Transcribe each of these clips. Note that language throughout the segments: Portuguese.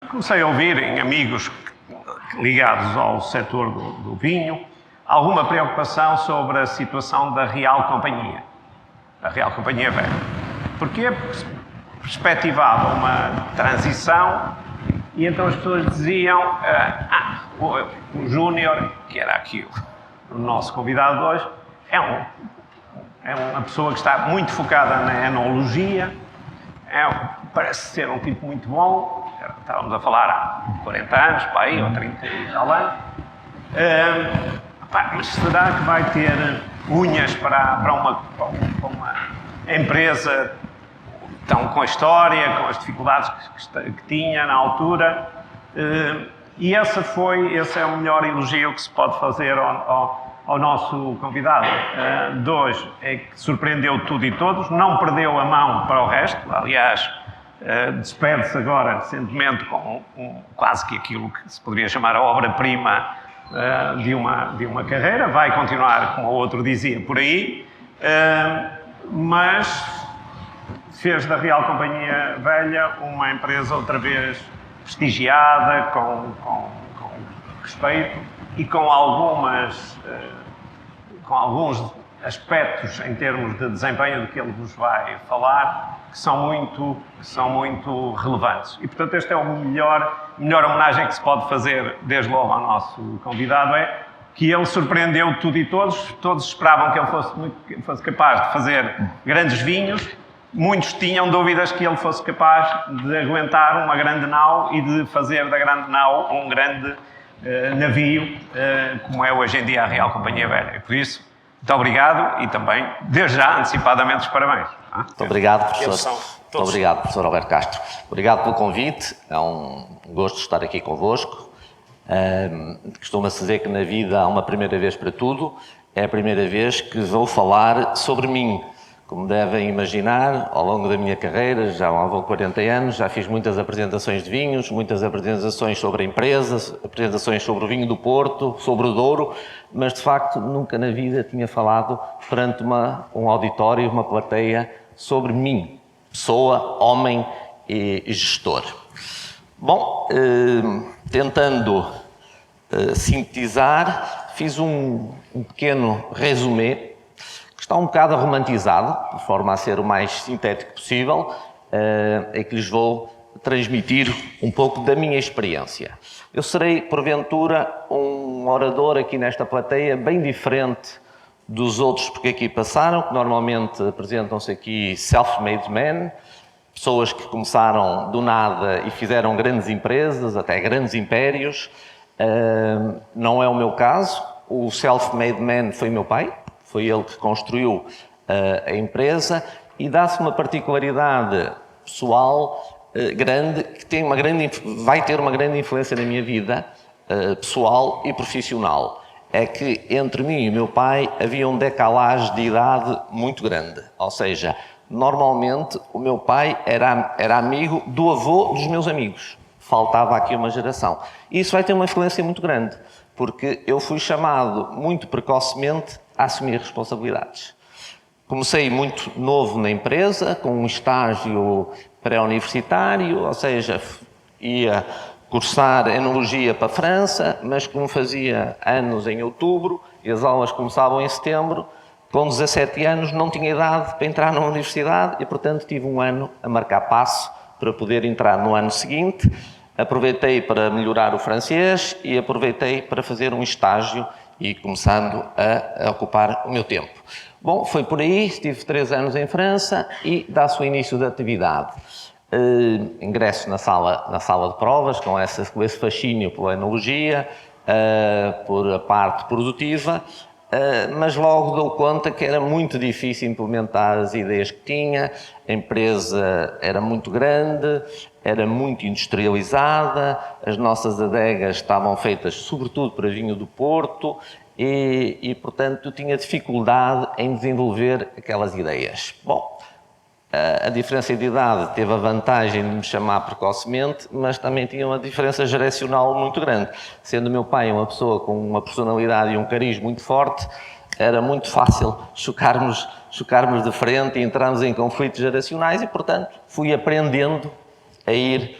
Comecei a ouvir em amigos ligados ao setor do vinho alguma preocupação sobre a situação da Real Companhia, a Real Companhia Velha. Porque perspectivava uma transição e então as pessoas diziam o Júnior, que era aqui o nosso convidado de hoje, é uma pessoa que está muito focada na enologia, parece ser um tipo muito bom. Estávamos a falar há 40 anos, para aí, ou 30 e tal anos. Mas será que vai ter unhas para uma empresa tão com a história, com as dificuldades que tinha na altura? E esse é o melhor elogio que se pode fazer ao nosso convidado de hoje. É que surpreendeu tudo e todos, não perdeu a mão para o resto. Aliás, despede-se agora recentemente com quase que aquilo que se poderia chamar a obra-prima de uma carreira. Vai continuar, como o outro dizia, por aí, mas fez da Real Companhia Velha uma empresa outra vez prestigiada, com respeito e com alguns aspectos em termos de desempenho do que ele vos vai falar que são muito relevantes. E, portanto, esta é a melhor homenagem que se pode fazer desde logo ao nosso convidado, é que ele surpreendeu tudo e todos esperavam que ele fosse capaz de fazer grandes vinhos, muitos tinham dúvidas que ele fosse capaz de aguentar uma grande nau e de fazer da grande nau um grande navio, como é hoje em dia a Real Companhia Velha. E por isso, muito obrigado e também, desde já, antecipadamente, os parabéns. Muito obrigado, professor. Muito obrigado, professor Alberto Castro. Obrigado pelo convite. É um gosto estar aqui convosco. Costuma-se dizer que na vida há uma primeira vez para tudo. É a primeira vez que vou falar sobre mim. Como devem imaginar, ao longo da minha carreira, já há 40 anos, já fiz muitas apresentações de vinhos, muitas apresentações sobre empresas, apresentações sobre o vinho do Porto, sobre o Douro, mas de facto nunca na vida tinha falado perante um auditório, uma plateia, sobre mim, pessoa, homem e gestor. Bom, tentando sintetizar, fiz um pequeno resumé, está um bocado romantizado, de forma a ser o mais sintético possível, é que lhes vou transmitir um pouco da minha experiência. Eu serei, porventura, um orador aqui nesta plateia bem diferente dos outros porque aqui passaram, que normalmente apresentam-se aqui self-made men, pessoas que começaram do nada e fizeram grandes empresas, até grandes impérios. Não é o meu caso. O self-made man foi meu pai. Foi ele que construiu a empresa e dá-se uma particularidade pessoal grande, que vai ter uma grande influência na minha vida pessoal e profissional. É que entre mim e o meu pai havia um decalagem de idade muito grande. Ou seja, normalmente o meu pai era amigo do avô dos meus amigos. Faltava aqui uma geração. E isso vai ter uma influência muito grande, porque eu fui chamado muito precocemente a assumir responsabilidades. Comecei muito novo na empresa, com um estágio pré-universitário, ou seja, ia cursar enologia para a França, mas como fazia anos em outubro e as aulas começavam em setembro, com 17 anos não tinha idade para entrar na universidade e, portanto, tive um ano a marcar passo para poder entrar no ano seguinte. Aproveitei para melhorar o francês e aproveitei para fazer um estágio e começando a ocupar o meu tempo. Bom, foi por aí, estive 3 anos em França e dá-se o início da atividade. Ingresso na sala de provas, com esse fascínio pela enologia, por a parte produtiva, mas logo dou conta que era muito difícil implementar as ideias que tinha. A empresa era muito grande, era muito industrializada, as nossas adegas estavam feitas sobretudo para vinho do Porto e portanto, tinha dificuldade em desenvolver aquelas ideias. Bom, a diferença de idade teve a vantagem de me chamar precocemente, mas também tinha uma diferença geracional muito grande. Sendo meu pai uma pessoa com uma personalidade e um cariz muito forte, era muito fácil chocarmos de frente e entrarmos em conflitos geracionais e, portanto, fui aprendendo a ir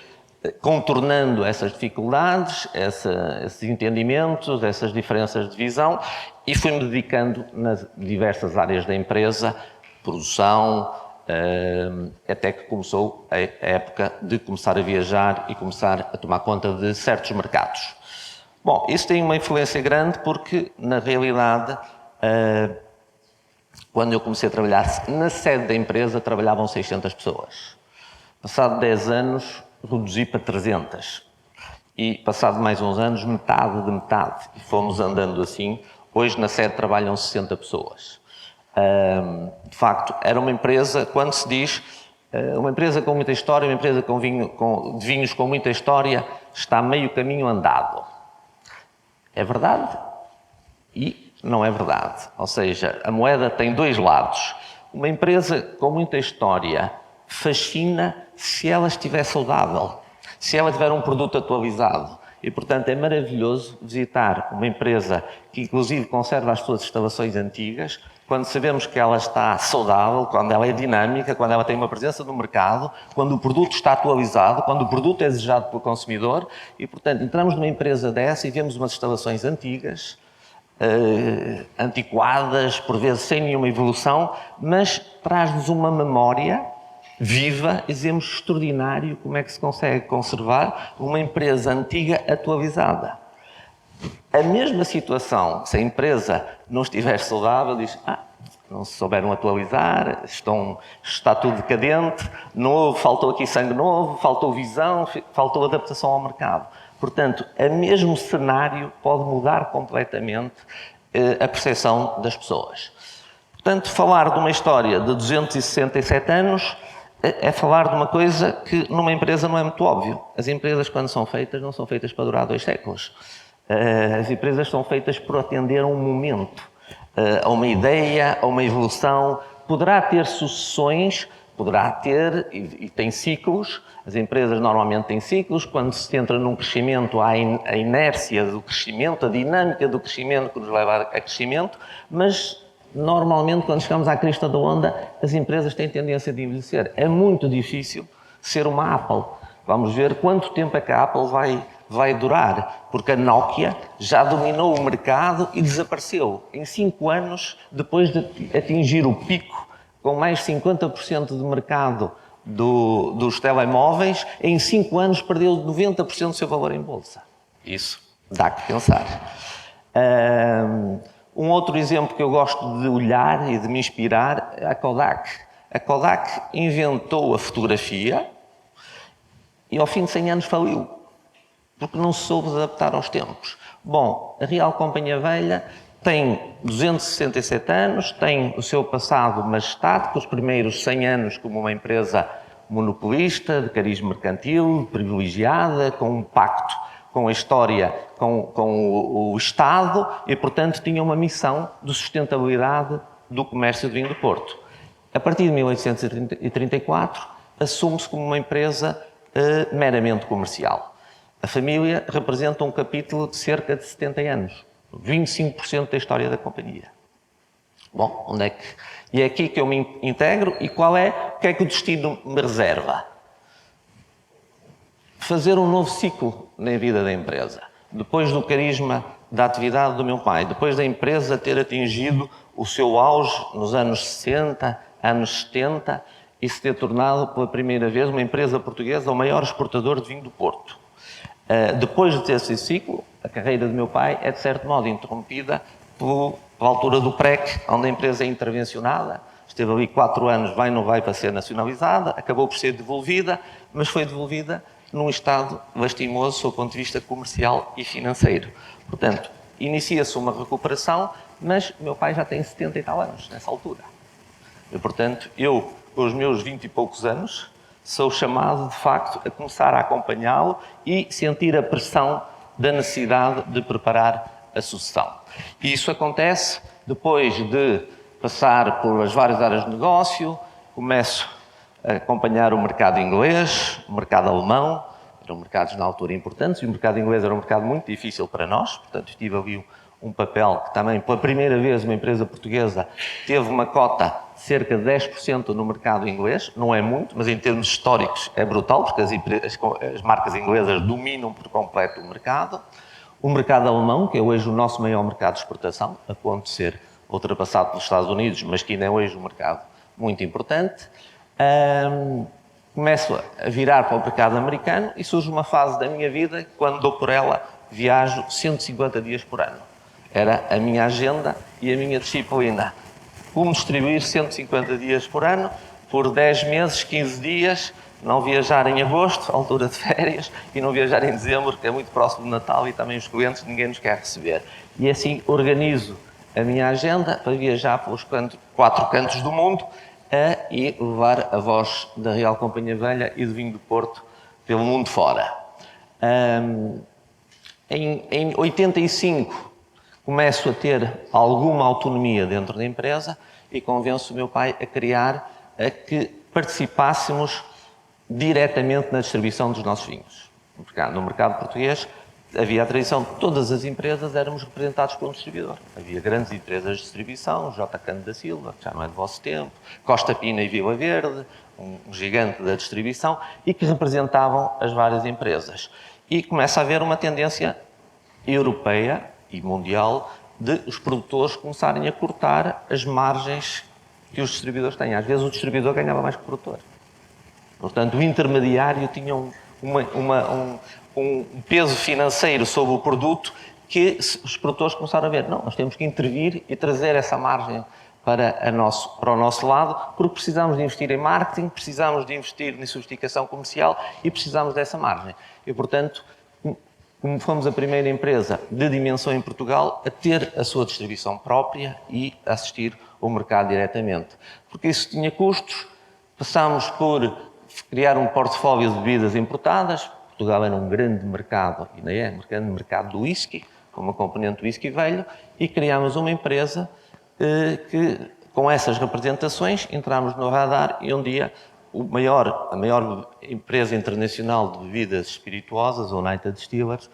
contornando essas dificuldades, esses entendimentos, essas diferenças de visão, e fui-me dedicando nas diversas áreas da empresa, produção, até que começou a época de começar a viajar e começar a tomar conta de certos mercados. Bom, isso tem uma influência grande porque, na realidade, quando eu comecei a trabalhar na sede da empresa, trabalhavam 600 pessoas. Passado 10 anos, reduzi para 300. E, passado mais uns anos, metade de metade. E fomos andando assim. Hoje, na sede, trabalham 60 pessoas. De facto, era uma empresa, quando se diz uma empresa com muita história, uma empresa de vinhos com muita história, está meio caminho andado. É verdade e não é verdade. Ou seja, a moeda tem dois lados. Uma empresa com muita história fascina se ela estiver saudável, se ela tiver um produto atualizado. E, portanto, é maravilhoso visitar uma empresa que, inclusive, conserva as suas instalações antigas, quando sabemos que ela está saudável, quando ela é dinâmica, quando ela tem uma presença no mercado, quando o produto está atualizado, quando o produto é desejado pelo consumidor. E, portanto, entramos numa empresa dessa e vemos umas instalações antigas, antiquadas, por vezes sem nenhuma evolução, mas traz-nos uma memória viva e dizemos extraordinário como é que se consegue conservar uma empresa antiga atualizada. A mesma situação, se a empresa não estiver saudável, diz, não se souberam atualizar, está tudo decadente, novo, faltou aqui sangue novo, faltou visão, faltou adaptação ao mercado. Portanto, o mesmo cenário pode mudar completamente a percepção das pessoas. Portanto, falar de uma história de 267 anos é falar de uma coisa que numa empresa não é muito óbvio. As empresas, quando são feitas, não são feitas para durar 2 séculos. As empresas são feitas por atender a um momento, a uma ideia, a uma evolução. Poderá ter sucessões, poderá ter, e tem ciclos. As empresas normalmente têm ciclos. Quando se entra num crescimento, há a inércia do crescimento, a dinâmica do crescimento que nos leva a crescimento, mas normalmente, quando chegamos à crista da onda, as empresas têm tendência de envelhecer. É muito difícil ser uma Apple. Vamos ver quanto tempo é que a Apple vai durar, porque a Nokia já dominou o mercado e desapareceu. Em 5 anos, depois de atingir o pico, com mais 50% de mercado dos telemóveis, em 5 anos perdeu 90% do seu valor em bolsa. Isso dá que pensar. Um outro exemplo que eu gosto de olhar e de me inspirar é a Kodak. A Kodak inventou a fotografia e ao fim de 100 anos faliu, porque não se soube adaptar aos tempos. Bom, a Real Companhia Velha tem 267 anos, tem o seu passado majestático, os primeiros 100 anos como uma empresa monopolista, de cariz mercantil, privilegiada, com um pacto com a história, com o Estado e, portanto, tinha uma missão de sustentabilidade do comércio de vinho do Porto. A partir de 1834, assume-se como uma empresa meramente comercial. A família representa um capítulo de cerca de 70 anos, 25% da história da companhia. Bom, onde é que... E é aqui que eu me integro e o que é que o destino me reserva? Fazer um novo ciclo na vida da empresa. Depois do carisma da atividade do meu pai, depois da empresa ter atingido o seu auge nos anos 60, anos 70 e se ter tornado pela primeira vez uma empresa portuguesa o maior exportador de vinho do Porto. Depois de ter esse ciclo, a carreira do meu pai é de certo modo interrompida pela altura do PREC, onde a empresa é intervencionada. Esteve ali 4 anos, não vai para ser nacionalizada, acabou por ser devolvida, mas foi devolvida num estado lastimoso sob o ponto de vista comercial e financeiro. Portanto, inicia-se uma recuperação, mas o meu pai já tem 70 e tal anos nessa altura. E, portanto, eu, com os meus 20 e poucos anos, sou chamado, de facto, a começar a acompanhá-lo e sentir a pressão da necessidade de preparar a sucessão. E isso acontece depois de passar por as várias áreas de negócio, começo a acompanhar o mercado inglês, o mercado alemão, eram mercados na altura importantes, e o mercado inglês era um mercado muito difícil para nós, portanto estive ali um papel que também, pela primeira vez, uma empresa portuguesa teve uma cota de cerca de 10% no mercado inglês. Não é muito, mas em termos históricos é brutal, porque as marcas inglesas dominam por completo o mercado. O mercado alemão, que é hoje o nosso maior mercado de exportação, a ponto de ser ultrapassado pelos Estados Unidos, mas que ainda é hoje um mercado muito importante. Começo a virar para o mercado americano e surge uma fase da minha vida que, quando dou por ela, viajo 150 dias por ano. Era a minha agenda e a minha disciplina. Como distribuir 150 dias por ano, por 10 meses, 15 dias, não viajar em agosto, altura de férias, e não viajar em dezembro, que é muito próximo do Natal e também os clientes, ninguém nos quer receber. E assim organizo a minha agenda para viajar pelos 4 cantos do mundo e levar a voz da Real Companhia Velha e do vinho do Porto pelo mundo fora. Em 85 começo a ter alguma autonomia dentro da empresa e convenço o meu pai a criar a que participássemos diretamente na distribuição dos nossos vinhos. No mercado português havia a tradição de todas as empresas éramos representados por um distribuidor. Havia grandes empresas de distribuição, J. Cano da Silva, que já não é do vosso tempo, Costa Pina e Vila Verde, um gigante da distribuição, e que representavam as várias empresas. E começa a haver uma tendência europeia e mundial de os produtores começarem a cortar as margens que os distribuidores têm. Às vezes o distribuidor ganhava mais que o produtor. Portanto, o intermediário tinha um peso financeiro sobre o produto que os produtores começaram a ver. Não, nós temos que intervir e trazer essa margem para o nosso lado, porque precisamos de investir em marketing, precisamos de investir em sofisticação comercial e precisamos dessa margem. E, portanto, como fomos a primeira empresa de dimensão em Portugal a ter a sua distribuição própria e assistir ao mercado diretamente. Porque isso tinha custos, passámos por criar um portfólio de bebidas importadas. Portugal era um grande mercado, ainda é um grande mercado do whisky, com uma componente do whisky velho, e criámos uma empresa que, com essas representações, entramos no radar e um dia a maior empresa internacional de bebidas espirituosas, a United Distillers,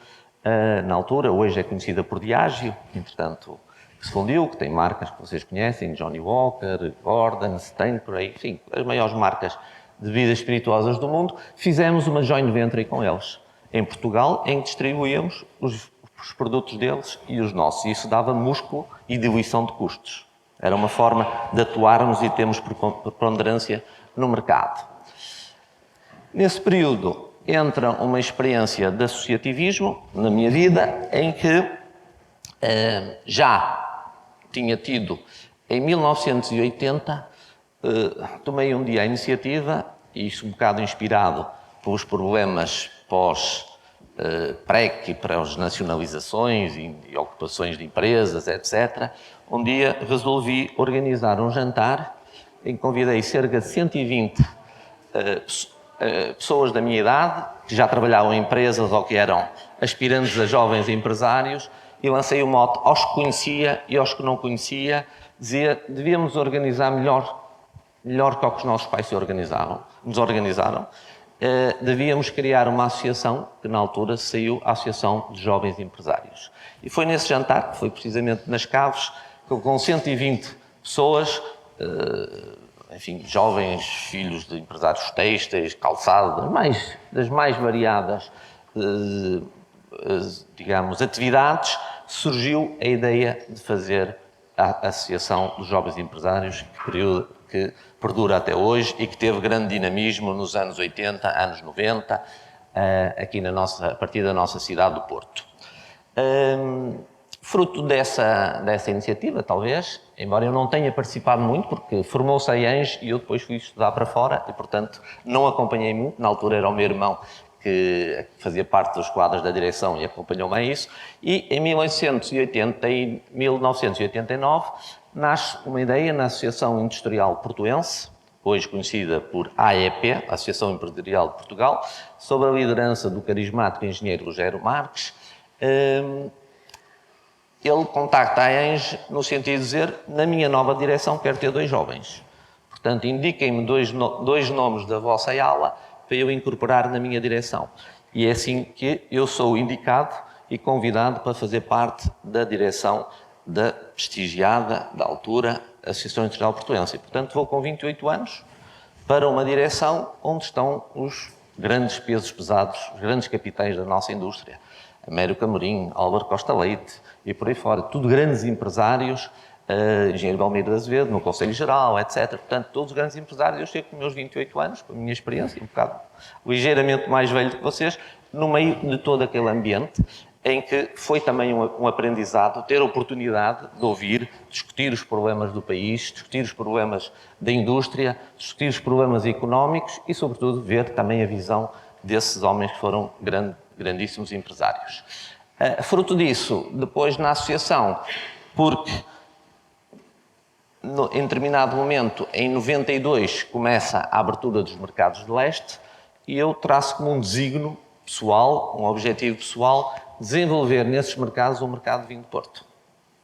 na altura, hoje é conhecida por Diageo, entretanto que se fundiu, que tem marcas que vocês conhecem, Johnny Walker, Gordon, Stanley, enfim, as maiores marcas de bebidas espirituosas do mundo, fizemos uma joint venture com eles, em Portugal, em que distribuíamos os produtos deles e os nossos. E isso dava músculo e diluição de custos. Era uma forma de atuarmos e termos preponderância no mercado. Nesse período entra uma experiência de associativismo na minha vida, em que já tinha tido, em 1980, tomei um dia a iniciativa, e isso um bocado inspirado pelos problemas pós-PREC e para as nacionalizações e ocupações de empresas, etc. Um dia resolvi organizar um jantar em que convidei cerca de 120 pessoas da minha idade, que já trabalhavam em empresas ou que eram aspirantes a jovens empresários, e lancei o mote aos que conhecia e aos que não conhecia, dizia, devíamos organizar melhor que os nossos pais nos organizaram. Devíamos criar uma associação, que na altura saiu a Associação de Jovens Empresários. E foi nesse jantar, que foi precisamente nas Caves, que com 120 pessoas, enfim, jovens, filhos de empresários têxteis, calçado, das mais variadas, digamos, atividades, surgiu a ideia de fazer a Associação dos Jovens Empresários, que perdura até hoje e que teve grande dinamismo nos anos 80, anos 90, aqui a partir da nossa cidade do Porto. Fruto dessa iniciativa, talvez, embora eu não tenha participado muito, porque formou-se a IANJ e eu depois fui estudar para fora e, portanto, não acompanhei muito. Na altura era o meu irmão que fazia parte dos quadros da direção e acompanhou-me a isso. E em 1980 e 1989 nasce uma ideia na Associação Industrial Portuense, hoje conhecida por AEP, Associação Empresarial de Portugal, sob a liderança do carismático engenheiro Rogério Marques. Ele contacta a AENJ no sentido de dizer, na minha nova direção quero ter 2 jovens. Portanto, indiquem-me dois nomes da vossa ala para eu incorporar na minha direção. E é assim que eu sou indicado e convidado para fazer parte da direção da prestigiada, da altura, Associação Industrial Portuense. E, portanto, vou com 28 anos para uma direção onde estão os grandes pesos pesados, os grandes capitais da nossa indústria. Américo Amorim, Álvaro Costa Leite e por aí fora. Tudo grandes empresários, Engenheiro Belmiro de Azevedo, no Conselho Geral, etc. Portanto, todos os grandes empresários. Eu chego com os meus 28 anos, com a minha experiência, um bocado ligeiramente mais velho que vocês, no meio de todo aquele ambiente em que foi também um aprendizado, ter a oportunidade de ouvir, discutir os problemas do país, discutir os problemas da indústria, discutir os problemas económicos e, sobretudo, ver também a visão desses homens que foram grandíssimos empresários. Fruto disso, depois na associação, porque em determinado momento, em 92, começa a abertura dos mercados de leste e eu traço como um desígnio pessoal, um objetivo pessoal, desenvolver nesses mercados um mercado de vinho de Porto.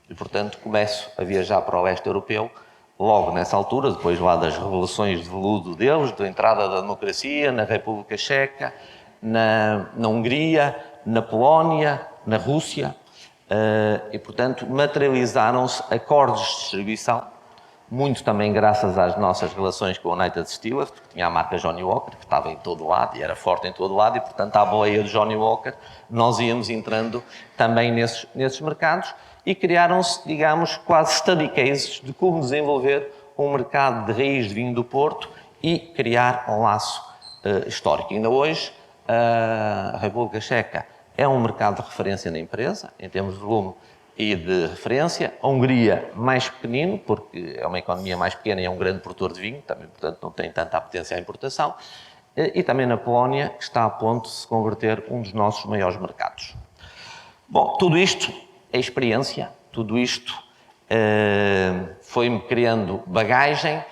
E, portanto, começo a viajar para o leste europeu, logo nessa altura, depois lá das revelações de veludo deles, da entrada da democracia na República Checa, na Hungria, na Polónia, na Rússia, e, portanto, materializaram-se acordos de distribuição, muito também graças às nossas relações com a United Distillers, porque tinha a marca Johnnie Walker, que estava em todo lado e era forte em todo lado, e, portanto, à boleia de Johnnie Walker, nós íamos entrando também nesses mercados e criaram-se, digamos, quase study cases de como desenvolver um mercado de raiz de vinho do Porto e criar um laço histórico. Ainda hoje, a República Checa é um mercado de referência na empresa, em termos de volume e de referência. A Hungria, mais pequenino, porque é uma economia mais pequena e é um grande produtor de vinho, também, portanto, não tem tanta apetência à importação. E também na Polónia, que está a ponto de se converter um dos nossos maiores mercados. Bom, tudo isto é experiência, tudo isto foi-me criando bagagem.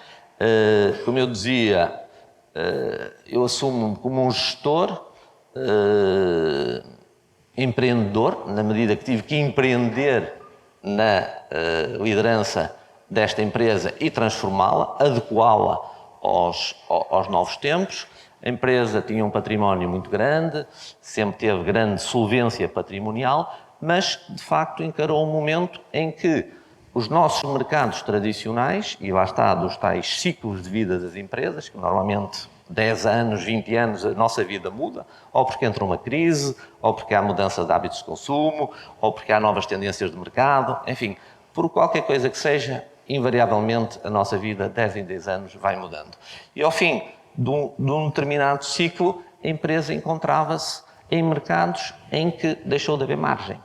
Como eu dizia, eu assumo-me como um gestor, empreendedor, na medida que tive que empreender na liderança desta empresa e transformá-la, adequá-la aos novos tempos. A empresa tinha um património muito grande, sempre teve grande solvência patrimonial, mas, de facto, encarou um momento em que os nossos mercados tradicionais, e lá está, dos tais ciclos de vida das empresas, que normalmente 10 anos, 20 anos, a nossa vida muda, ou porque entra uma crise, ou porque há mudança de hábitos de consumo, ou porque há novas tendências de mercado, enfim, por qualquer coisa que seja, invariavelmente a nossa vida, 10 em 10 anos, vai mudando. E ao fim de um determinado ciclo, a empresa encontrava-se em mercados em que deixou de haver margem.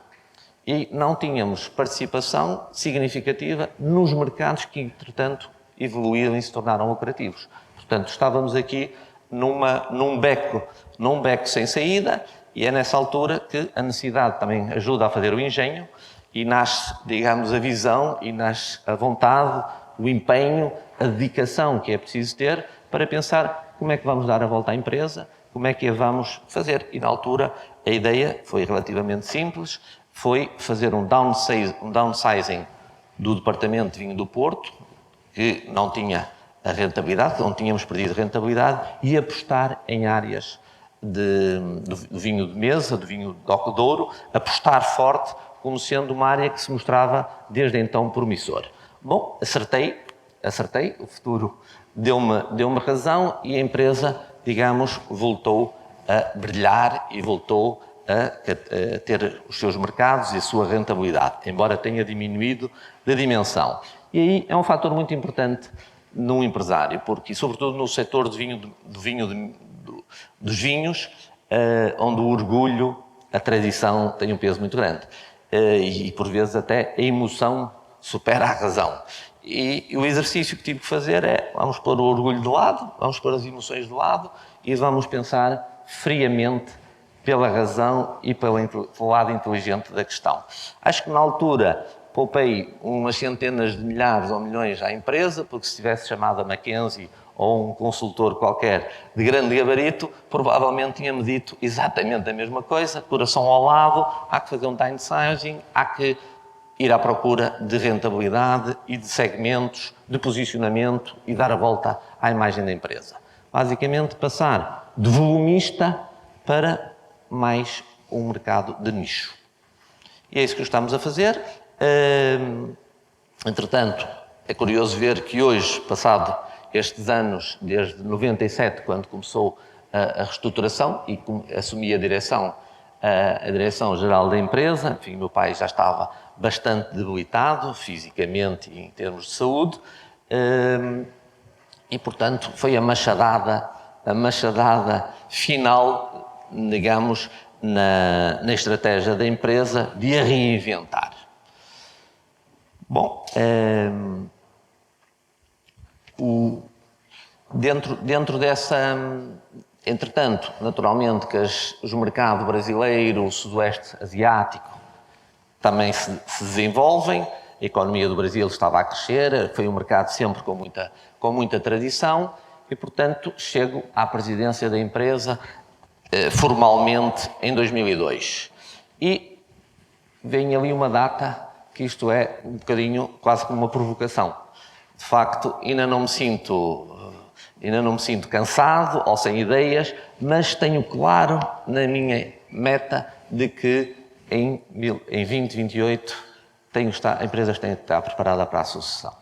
E não tínhamos participação significativa nos mercados que, entretanto, evoluíram e se tornaram lucrativos. Portanto, estávamos aqui num beco sem saída, e é nessa altura que a necessidade também ajuda a fazer o engenho e nasce, digamos, a visão e nasce a vontade, o empenho, a dedicação que é preciso ter para pensar como é que vamos dar a volta à empresa, como é que a vamos fazer. E na altura a ideia foi relativamente simples, foi fazer um downsizing do departamento de vinho do Porto, que não tinha a rentabilidade, não tínhamos perdido rentabilidade, e apostar em áreas do vinho de mesa, do vinho de Doco de Ouro, apostar forte como sendo uma área que se mostrava desde então promissor. Bom, acertei, o futuro deu-me razão e a empresa, digamos, voltou a brilhar e voltou a ter os seus mercados e a sua rentabilidade, embora tenha diminuído de dimensão. E aí é um fator muito importante num empresário, porque, sobretudo no setor dos vinhos, onde o orgulho, a tradição tem um peso muito grande. E, por vezes, até a emoção supera a razão. E o exercício que tive que fazer é, vamos pôr o orgulho de lado, vamos pôr as emoções de lado e vamos pensar friamente pela razão e pelo lado inteligente da questão. Acho que, na altura, poupei umas centenas de milhares ou milhões à empresa, porque se tivesse chamado a McKinsey ou um consultor qualquer de grande gabarito, provavelmente tinha-me dito exatamente a mesma coisa, coração ao lado, há que fazer um downsizing, há que ir à procura de rentabilidade e de segmentos, de posicionamento e dar a volta à imagem da empresa. Basicamente, passar de volumista para mais um mercado de nicho. E é isso que estamos a fazer. Entretanto, é curioso ver que hoje, passado estes anos, desde 97, quando começou a reestruturação e assumi a direção-geral da empresa, enfim, meu pai já estava bastante debilitado, fisicamente e em termos de saúde, e, portanto, foi a machadada final, digamos, na estratégia da empresa de a reinventar. Bom, dentro dessa... Entretanto, naturalmente que o mercado brasileiro, o sudoeste asiático, também se desenvolvem. A economia do Brasil estava a crescer, foi um mercado sempre com muita tradição e, portanto, chego à presidência da empresa formalmente em 2002. E vem ali uma data que isto é um bocadinho quase como uma provocação. De facto, ainda não me sinto cansado ou sem ideias, mas tenho claro na minha meta de que em 2028 a empresa tem que estar preparada para a sucessão.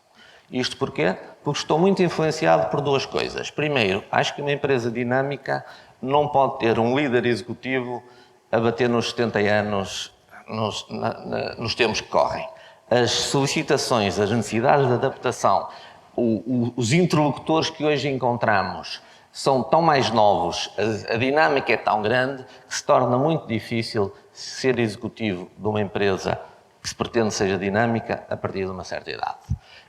Isto porquê? Porque estou muito influenciado por duas coisas. Primeiro, acho que uma empresa dinâmica não pode ter um líder executivo a bater nos 70 anos nos tempos que correm. As solicitações, as necessidades de adaptação, os interlocutores que hoje encontramos são tão mais novos, a dinâmica é tão grande que se torna muito difícil ser executivo de uma empresa que se pretende seja dinâmica a partir de uma certa idade.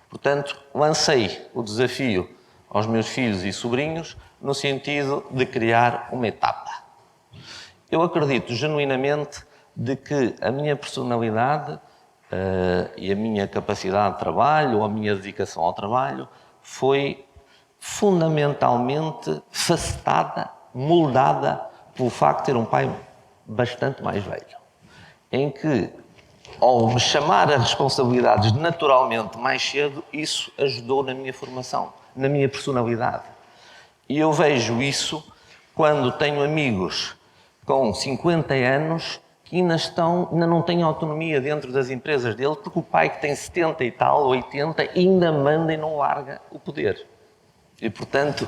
Portanto, lancei o desafio aos meus filhos e sobrinhos no sentido de criar uma etapa. Eu acredito genuinamente de que a minha personalidade e a minha capacidade de trabalho, ou a minha dedicação ao trabalho, foi fundamentalmente facetada, moldada pelo facto de ter um pai bastante mais velho, em que, ao me chamar a responsabilidades naturalmente mais cedo, isso ajudou na minha formação, na minha personalidade. E eu vejo isso quando tenho amigos com 50 anos que ainda não têm autonomia dentro das empresas dele, porque o pai que tem 70 e tal, 80, ainda manda e não larga o poder. E, portanto,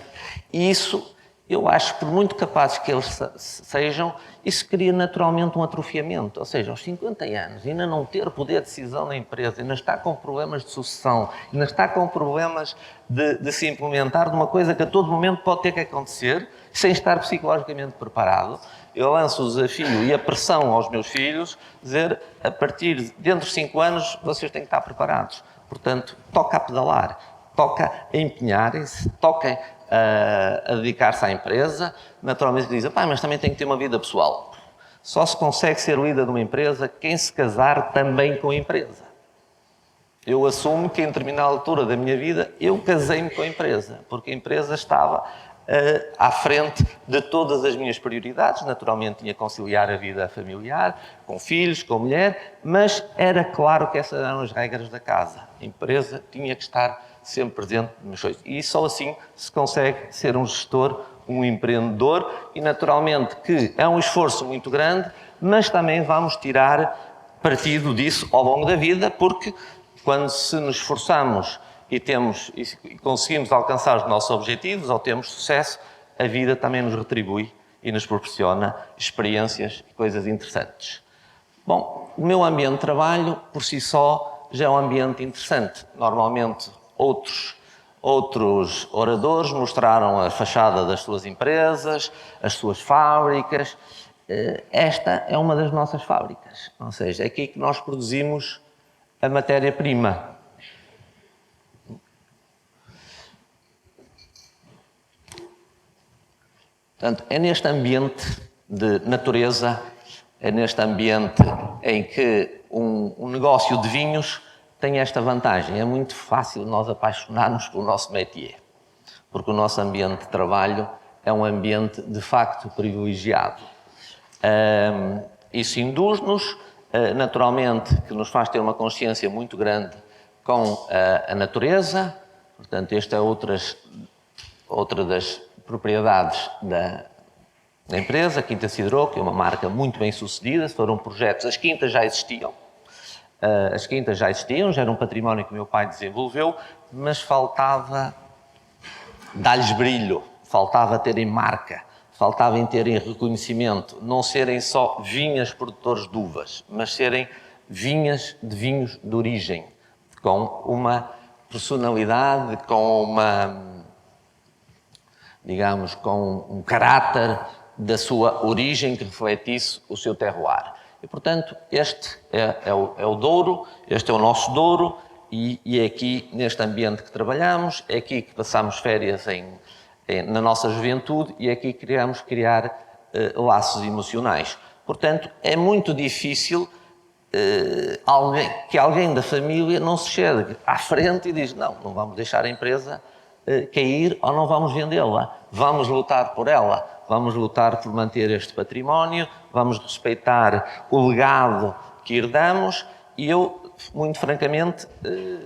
isso, eu acho que por muito capazes que eles sejam, isso cria naturalmente um atrofiamento. Ou seja, aos 50 anos, ainda não ter poder de decisão na empresa, ainda está com problemas de sucessão, ainda está com problemas de se implementar de uma coisa que a todo momento pode ter que acontecer, sem estar psicologicamente preparado. Eu lanço o desafio e a pressão aos meus filhos, dizer, a partir de dentro de 5 anos, vocês têm que estar preparados. Portanto, toca a pedalar, toca a empenharem-se, toquem a dedicar-se à empresa. Naturalmente dizem, mas também tem que ter uma vida pessoal. Só se consegue ser líder de uma empresa quem se casar também com a empresa. Eu assumo que em determinada altura da minha vida eu casei-me com a empresa, porque a empresa estava à frente de todas as minhas prioridades. Naturalmente tinha que conciliar a vida familiar, com filhos, com mulher, mas era claro que essas eram as regras da casa. A empresa tinha que estar sempre presente nas coisas. E só assim se consegue ser um gestor, um empreendedor, e naturalmente que é um esforço muito grande, mas também vamos tirar partido disso ao longo da vida, porque quando se nos esforçamos e conseguimos alcançar os nossos objetivos ou temos sucesso, a vida também nos retribui e nos proporciona experiências e coisas interessantes. Bom, o meu ambiente de trabalho, por si só, já é um ambiente interessante. Normalmente, outros oradores mostraram a fachada das suas empresas, as suas fábricas. Esta é uma das nossas fábricas, ou seja, é aqui que nós produzimos a matéria-prima. Portanto, é neste ambiente de natureza, é neste ambiente em que um negócio de vinhos tem esta vantagem. É muito fácil nós apaixonarmos pelo nosso métier, porque o nosso ambiente de trabalho é um ambiente de facto privilegiado. Isso induz-nos, naturalmente, que nos faz ter uma consciência muito grande com a natureza. Portanto, esta é outra das propriedades na empresa, a Quinta Cidró, que é uma marca muito bem sucedida, foram projetos, as quintas já existiam, já era um património que o meu pai desenvolveu, mas faltava dar-lhes brilho, faltava terem marca, faltava em terem reconhecimento, não serem só vinhas produtores de uvas, mas serem vinhas de vinhos de origem, com uma personalidade, com uma, digamos, com um caráter da sua origem que refletisse o seu terroir. E, portanto, este é o Douro, este é o nosso Douro, e é aqui, neste ambiente que trabalhamos, é aqui que passamos férias na nossa juventude e é aqui que queremos criar laços emocionais. Portanto, é muito difícil que alguém da família não se chegue à frente e diz não vamos deixar a empresa cair ou não vamos vendê-la. Vamos lutar por ela, vamos lutar por manter este património, vamos respeitar o legado que herdamos e eu, muito francamente,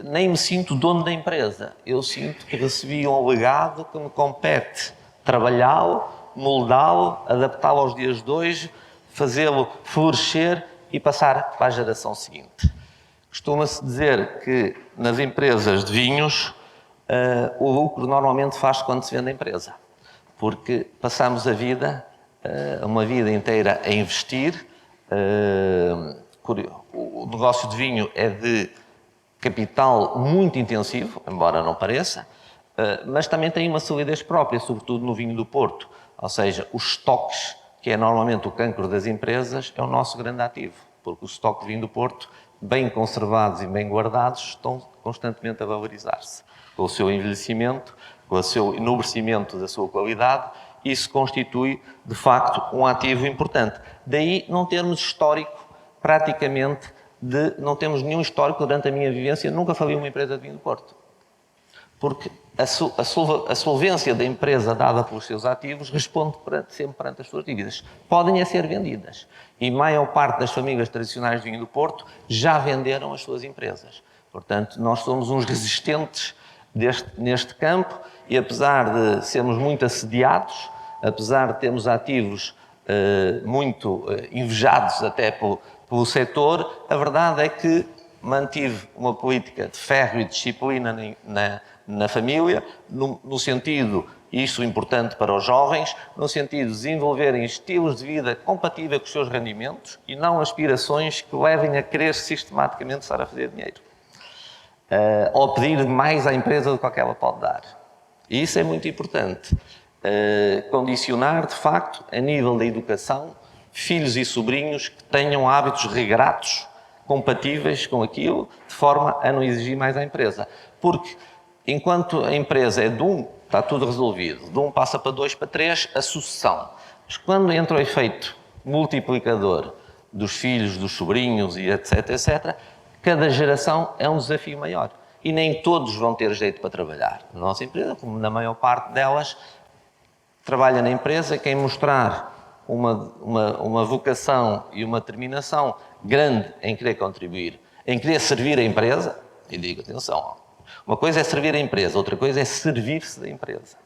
nem me sinto dono da empresa. Eu sinto que recebi um legado que me compete trabalhá-lo, moldá-lo, adaptá-lo aos dias de hoje, fazê-lo florescer e passar para a geração seguinte. Costuma-se dizer que nas empresas de vinhos o lucro normalmente faz quando se vende a empresa, porque passamos uma vida inteira a investir. O negócio de vinho é de capital muito intensivo, embora não pareça, mas também tem uma solidez própria, sobretudo no vinho do Porto. Ou seja, os estoques, que é normalmente o cancro das empresas, é o nosso grande ativo, porque os estoques de vinho do Porto, bem conservados e bem guardados, estão constantemente a valorizar-se. Com o seu envelhecimento, com o seu enobrecimento da sua qualidade, isso constitui, de facto, um ativo importante. Daí não termos histórico, praticamente, não temos nenhum histórico durante a minha vivência, nunca falei uma empresa de vinho do Porto. Porque a solvência da empresa dada pelos seus ativos responde sempre perante as suas dívidas. Podem ser vendidas. E a maior parte das famílias tradicionais de vinho do Porto já venderam as suas empresas. Portanto, nós somos uns resistentes neste campo e apesar de sermos muito assediados, apesar de termos ativos muito invejados até pelo setor, a verdade é que mantive uma política de ferro e disciplina na família, no sentido, isso importante para os jovens, no sentido de desenvolverem estilos de vida compatíveis com os seus rendimentos e não aspirações que levem a querer sistematicamente estar a fazer dinheiro. Ou pedir mais à empresa do que ela pode dar. E isso é muito importante. Condicionar, de facto, a nível da educação, filhos e sobrinhos que tenham hábitos regratos, compatíveis com aquilo, de forma a não exigir mais à empresa. Porque, enquanto a empresa é de um, está tudo resolvido. De um passa para dois, para três, a sucessão. Mas quando entra o efeito multiplicador dos filhos, dos sobrinhos e etc, etc, cada geração é um desafio maior. E nem todos vão ter jeito para trabalhar. Na nossa empresa, como na maior parte delas, trabalha na empresa, quem mostrar uma vocação e uma determinação grande em querer contribuir, em querer servir a empresa, e digo, atenção, uma coisa é servir a empresa, outra coisa é servir-se da empresa.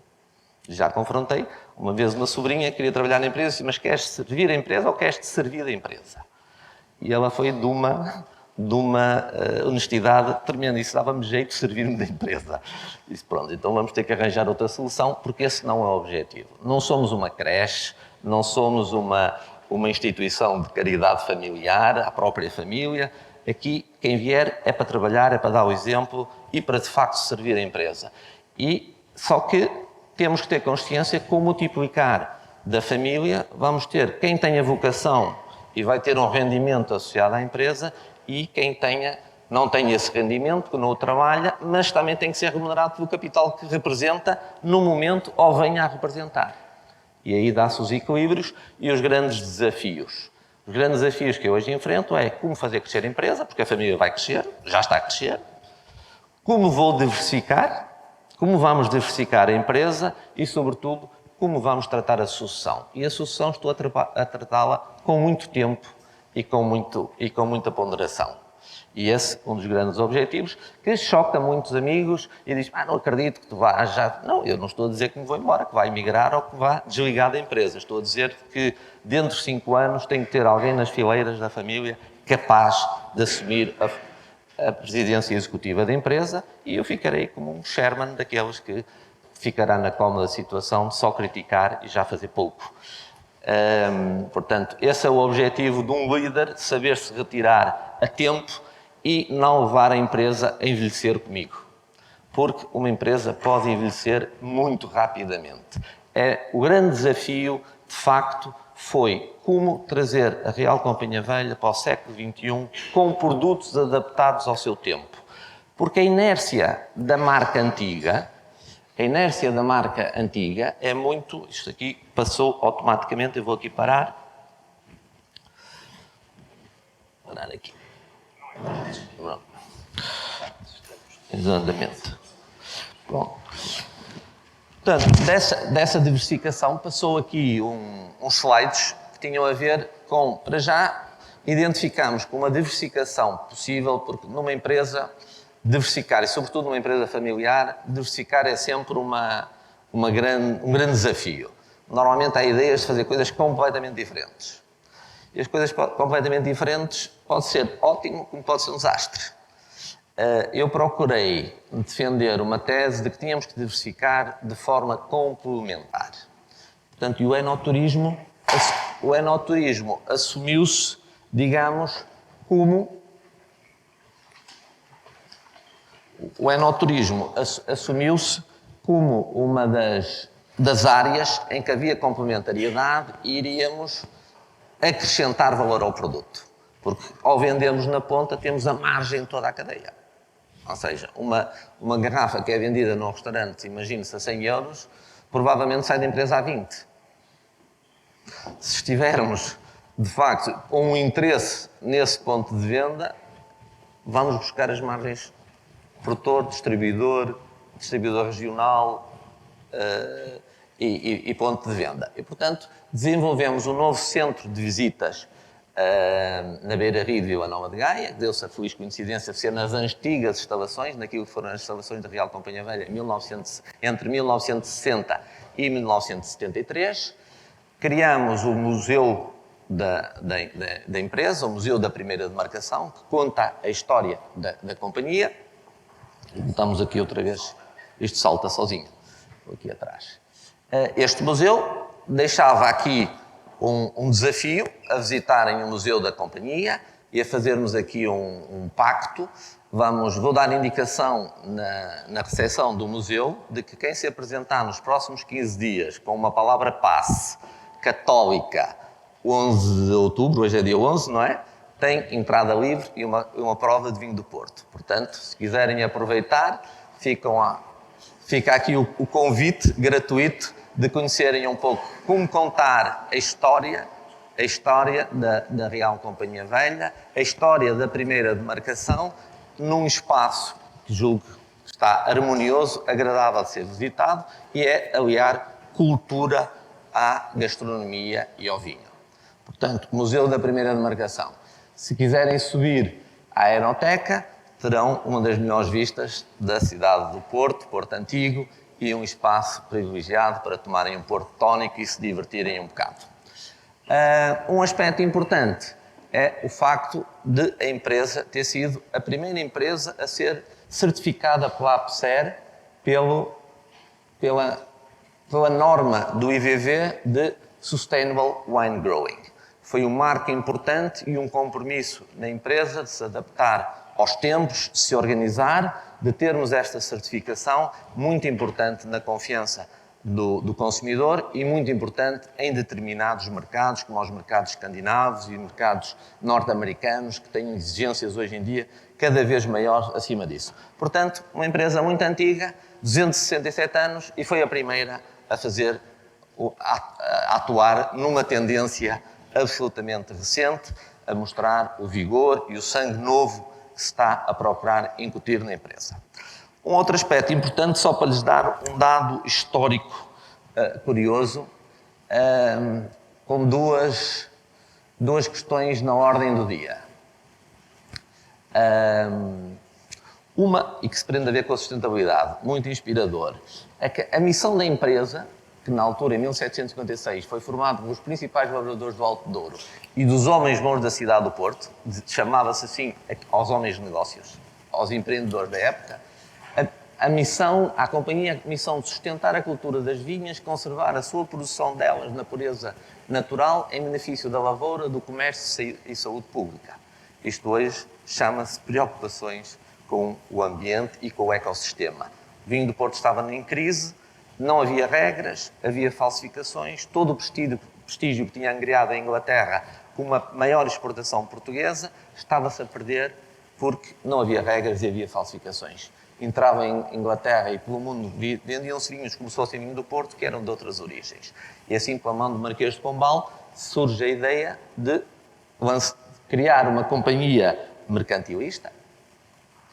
Já confrontei, uma vez uma sobrinha queria trabalhar na empresa e disse, mas queres servir a empresa ou queres te servir da empresa? E ela foi de uma honestidade tremenda. Disse, dava-me jeito de servir-me da empresa. Disse, pronto, então vamos ter que arranjar outra solução, porque esse não é o objetivo. Não somos uma creche, não somos uma instituição de caridade familiar, a própria família. Aqui, quem vier é para trabalhar, é para dar o exemplo e para, de facto, servir a empresa. Só que temos que ter consciência que, com o multiplicar da família, vamos ter quem tenha vocação e vai ter um rendimento associado à empresa e quem não tenha esse rendimento, que não o trabalha, mas também tem que ser remunerado pelo capital que representa no momento ou venha a representar. E aí dá-se os equilíbrios e os grandes desafios. Os grandes desafios que eu hoje enfrento é como fazer crescer a empresa, porque a família vai crescer, já está a crescer. Como vou diversificar, como vamos diversificar a empresa e, sobretudo, como vamos tratar a sucessão. E a sucessão estou a tratá-la com muito tempo e com muita ponderação. E esse é um dos grandes objetivos que choca muitos amigos e diz, não acredito que tu vás já... Não, eu não estou a dizer que me vou embora, que vai migrar ou que vá desligar da empresa. Estou a dizer que dentro de 5 anos tem que ter alguém nas fileiras da família capaz de assumir a presidência executiva da empresa e eu ficarei como um chairman daqueles que ficará na cómoda situação de só criticar e já fazer pouco. Portanto, esse é o objetivo de um líder, saber se retirar a tempo e não levar a empresa a envelhecer comigo. Porque uma empresa pode envelhecer muito rapidamente. O grande desafio, de facto, foi como trazer a Real Companhia Velha para o século XXI com produtos adaptados ao seu tempo. Porque a inércia da marca antiga é muito... Isto aqui passou automaticamente, eu vou aqui parar. Parar aqui. Pronto. Exatamente. Bom. Portanto, dessa diversificação passou aqui uns slides que tinham a ver com, para já, identificamos com uma diversificação possível, porque numa empresa, diversificar, e sobretudo numa empresa familiar, diversificar é sempre um grande desafio. Normalmente há ideias de fazer coisas completamente diferentes. E as coisas completamente diferentes pode ser ótimo como pode ser um desastre. Eu procurei defender uma tese de que tínhamos que diversificar de forma complementar. Portanto, o enoturismo assumiu-se, digamos, como... O enoturismo assumiu-se como uma das áreas em que havia complementariedade e iríamos acrescentar valor ao produto. Porque ao vendermos na ponta temos a margem de toda a cadeia. Ou seja, uma garrafa que é vendida num restaurante, imagine-se a 100 euros, provavelmente sai da empresa a 20. Se estivermos, de facto, com um interesse nesse ponto de venda, vamos buscar as margens produtor, distribuidor regional e ponto de venda. E, portanto, desenvolvemos um novo centro de visitas na Beira-Rio de Vila Nova de Gaia, que deu-se a feliz coincidência de ser nas antigas instalações, naquilo que foram as instalações da Real Companhia Velha entre 1960 e 1973. Criamos o museu da empresa, o Museu da Primeira Demarcação, que conta a história da companhia. Voltamos aqui outra vez, isto salta sozinho, vou aqui atrás. Este museu deixava aqui um desafio a visitarem o Museu da Companhia e a fazermos aqui um pacto. Vou dar indicação na recepção do museu de que quem se apresentar nos próximos 15 dias com uma palavra passe católica, 11 de outubro, hoje é dia 11, não é? Tem entrada livre e uma prova de vinho do Porto. Portanto, se quiserem aproveitar, fica aqui o convite gratuito de conhecerem um pouco como contar a história da Real Companhia Velha, a história da primeira demarcação, num espaço que julgo que está harmonioso, agradável de ser visitado e é aliar cultura à gastronomia e ao vinho. Portanto, Museu da Primeira Demarcação. Se quiserem subir à Aeroteca, terão uma das melhores vistas da cidade do Porto, Porto Antigo, e um espaço privilegiado para tomarem um porto tónico e se divertirem um bocado. Um aspecto importante é o facto de a empresa ter sido a primeira empresa a ser certificada pela APSER pela norma do IVV de Sustainable Wine Growing. Foi um marco importante e um compromisso na empresa de se adaptar aos tempos, de se organizar, de termos esta certificação muito importante na confiança do consumidor e muito importante em determinados mercados, como os mercados escandinavos e mercados norte-americanos, que têm exigências hoje em dia cada vez maiores acima disso. Portanto, uma empresa muito antiga, 267 anos, e foi a primeira a atuar numa tendência absolutamente recente, a mostrar o vigor e o sangue novo que se está a procurar incutir na empresa. Um outro aspecto importante, só para lhes dar um dado histórico curioso, com duas questões na ordem do dia. Uma, e que se prende a ver com a sustentabilidade, muito inspirador, é que a missão da empresa, que na altura, em 1756, foi formada pelos principais lavradores do Alto Douro e dos homens bons da cidade do Porto, chamava-se assim aos homens de negócios, aos empreendedores da época, a companhia a missão de sustentar a cultura das vinhas, conservar a sua produção delas na pureza natural, em benefício da lavoura, do comércio e saúde pública. Isto hoje chama-se preocupações com o ambiente e com o ecossistema. O vinho do Porto estava em crise, não havia regras, havia falsificações, todo o prestígio que tinha angriado a Inglaterra com uma maior exportação portuguesa estava-se a perder porque não havia regras e havia falsificações. Entravam em Inglaterra e pelo mundo vendiam-se vinhos como se fossem vinho do Porto, que eram de outras origens. E assim, pela mão do Marquês de Pombal, surge a ideia de criar uma companhia mercantilista.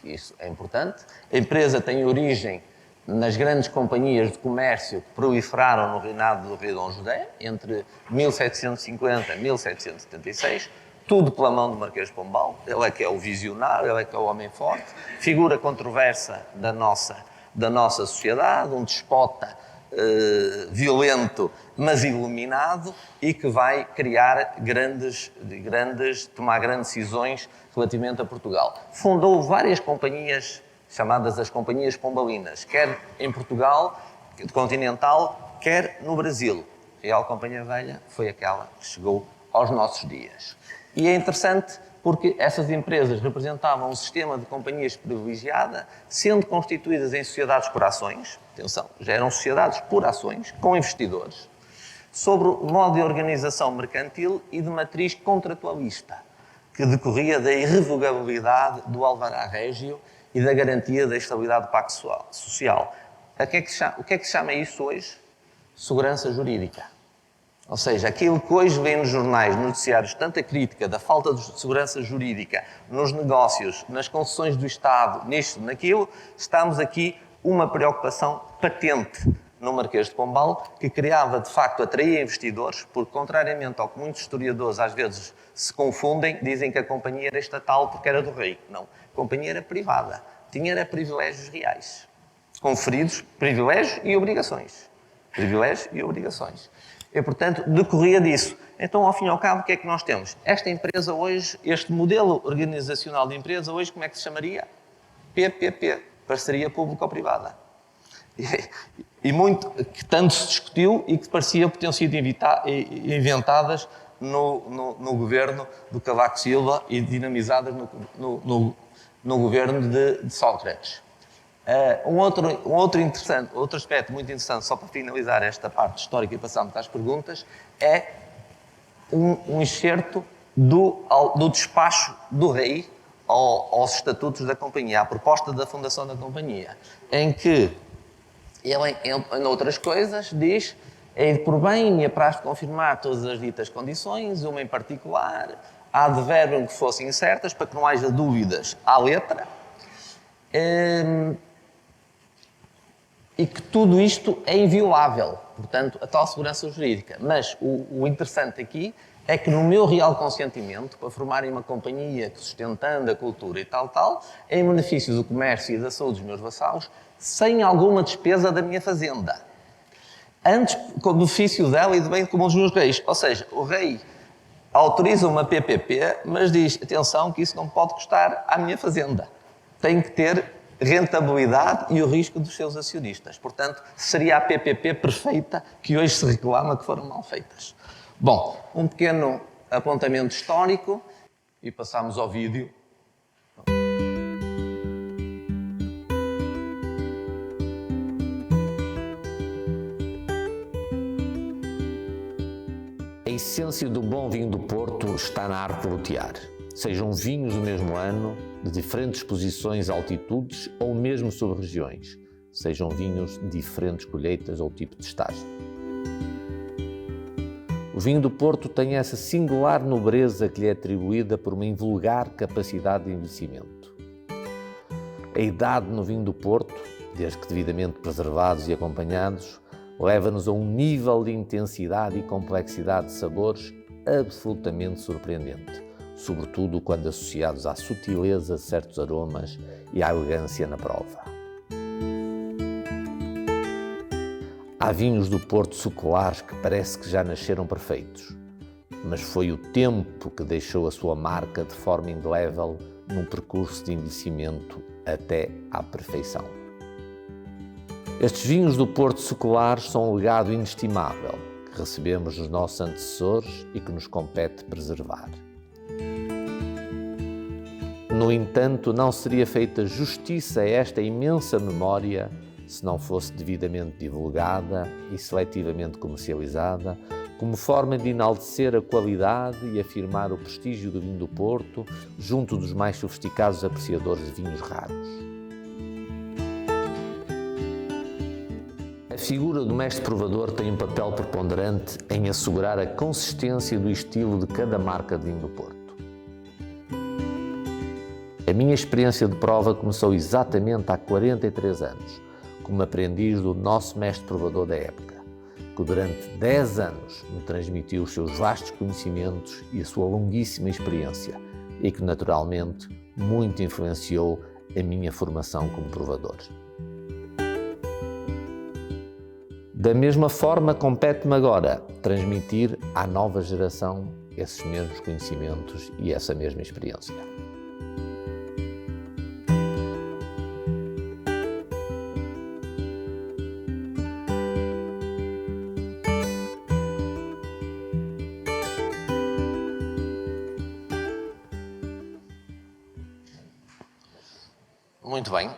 Isso é importante. A empresa tem origem nas grandes companhias de comércio que proliferaram no reinado do rei Dom José, entre 1750 e 1776, tudo pela mão do Marquês de Pombal. Ele é que é o visionário, ele é que é o homem forte, figura controversa da nossa sociedade, um despota violento, mas iluminado, e que vai criar tomar grandes decisões relativamente a Portugal. Fundou várias companhias, chamadas as companhias pombalinas, quer em Portugal, continental, quer no Brasil. A Real Companhia Velha foi aquela que chegou aos nossos dias. E é interessante porque essas empresas representavam um sistema de companhias privilegiada, sendo constituídas em sociedades por ações, atenção, já eram sociedades por ações, com investidores, sobre o modo de organização mercantil e de matriz contratualista, que decorria da irrevogabilidade do alvará régio e da garantia da estabilidade do pacto social. O que é que se chama isso hoje? Segurança jurídica. Ou seja, aquilo que hoje vem nos jornais, nos noticiários, tanta crítica da falta de segurança jurídica nos negócios, nas concessões do Estado, nisto, naquilo, estamos aqui uma preocupação patente no Marquês de Pombal, que criava, de facto, atraía investidores, porque, contrariamente ao que muitos historiadores às vezes se confundem, dizem que a companhia era estatal porque era do rei. Não, a companhia era privada, tinha privilégios reais, conferidos, privilégios e obrigações. Privilégios e obrigações. E, portanto, decorria disso. Então, ao fim e ao cabo, o que é que nós temos? Esta empresa hoje, este modelo organizacional de empresa hoje, como é que se chamaria? PPP, Parceria Público-Privada. E muito, que tanto se discutiu e que parecia que tinham sido inventadas no governo do Cavaco Silva e dinamizadas no governo de Sócrates. Um outro aspecto muito interessante, só para finalizar esta parte histórica e passarmos às perguntas, é um excerto do despacho do rei aos estatutos da companhia, à proposta da fundação da companhia, em que ele, em outras coisas, diz: é por bem me apraz confirmar todas as ditas condições, uma em particular, há de verbum que fossem certas, para que não haja dúvidas à letra, e que tudo isto é inviolável, portanto, a tal segurança jurídica. Mas o interessante aqui é que no meu real consentimento, para formarem uma companhia que, sustentando a cultura e tal, em benefício do comércio e da saúde dos meus vassalos, sem alguma despesa da minha fazenda. Antes, com o benefício dela e do bem comum dos meus reis. Ou seja, o rei autoriza uma PPP, mas diz: atenção, que isso não pode custar à minha fazenda. Tem que ter rentabilidade e o risco dos seus acionistas. Portanto, seria a PPP perfeita que hoje se reclama que foram mal feitas. Bom, um pequeno apontamento histórico e passamos ao vídeo. A essência do bom vinho do Porto está na arte de lotear. Sejam vinhos do mesmo ano, de diferentes posições, altitudes ou mesmo sobre regiões. Sejam vinhos de diferentes colheitas ou tipo de estágio. O vinho do Porto tem essa singular nobreza que lhe é atribuída por uma invulgar capacidade de envelhecimento. A idade no vinho do Porto, desde que devidamente preservados e acompanhados, leva-nos a um nível de intensidade e complexidade de sabores absolutamente surpreendente. sobretudo quando associados à sutileza de certos aromas e à elegância na prova. Há vinhos do Porto suculares que parece que já nasceram perfeitos, mas foi o tempo que deixou a sua marca de forma indelével num percurso de envelhecimento até à perfeição. Estes vinhos do Porto seculares são um legado inestimável que recebemos dos nossos antecessores e que nos compete preservar. No entanto, não seria feita justiça a esta imensa memória se não fosse devidamente divulgada e seletivamente comercializada, como forma de enaltecer a qualidade e afirmar o prestígio do vinho do Porto junto dos mais sofisticados apreciadores de vinhos raros. A figura do mestre provador tem um papel preponderante em assegurar a consistência do estilo de cada marca de vinho do Porto. A minha experiência de prova começou exatamente há 43 anos, como aprendiz do nosso mestre provador da época, que durante 10 anos me transmitiu os seus vastos conhecimentos e a sua longuíssima experiência e que, naturalmente, muito influenciou a minha formação como provador. Da mesma forma, compete-me agora transmitir à nova geração esses mesmos conhecimentos e essa mesma experiência. Muito bem.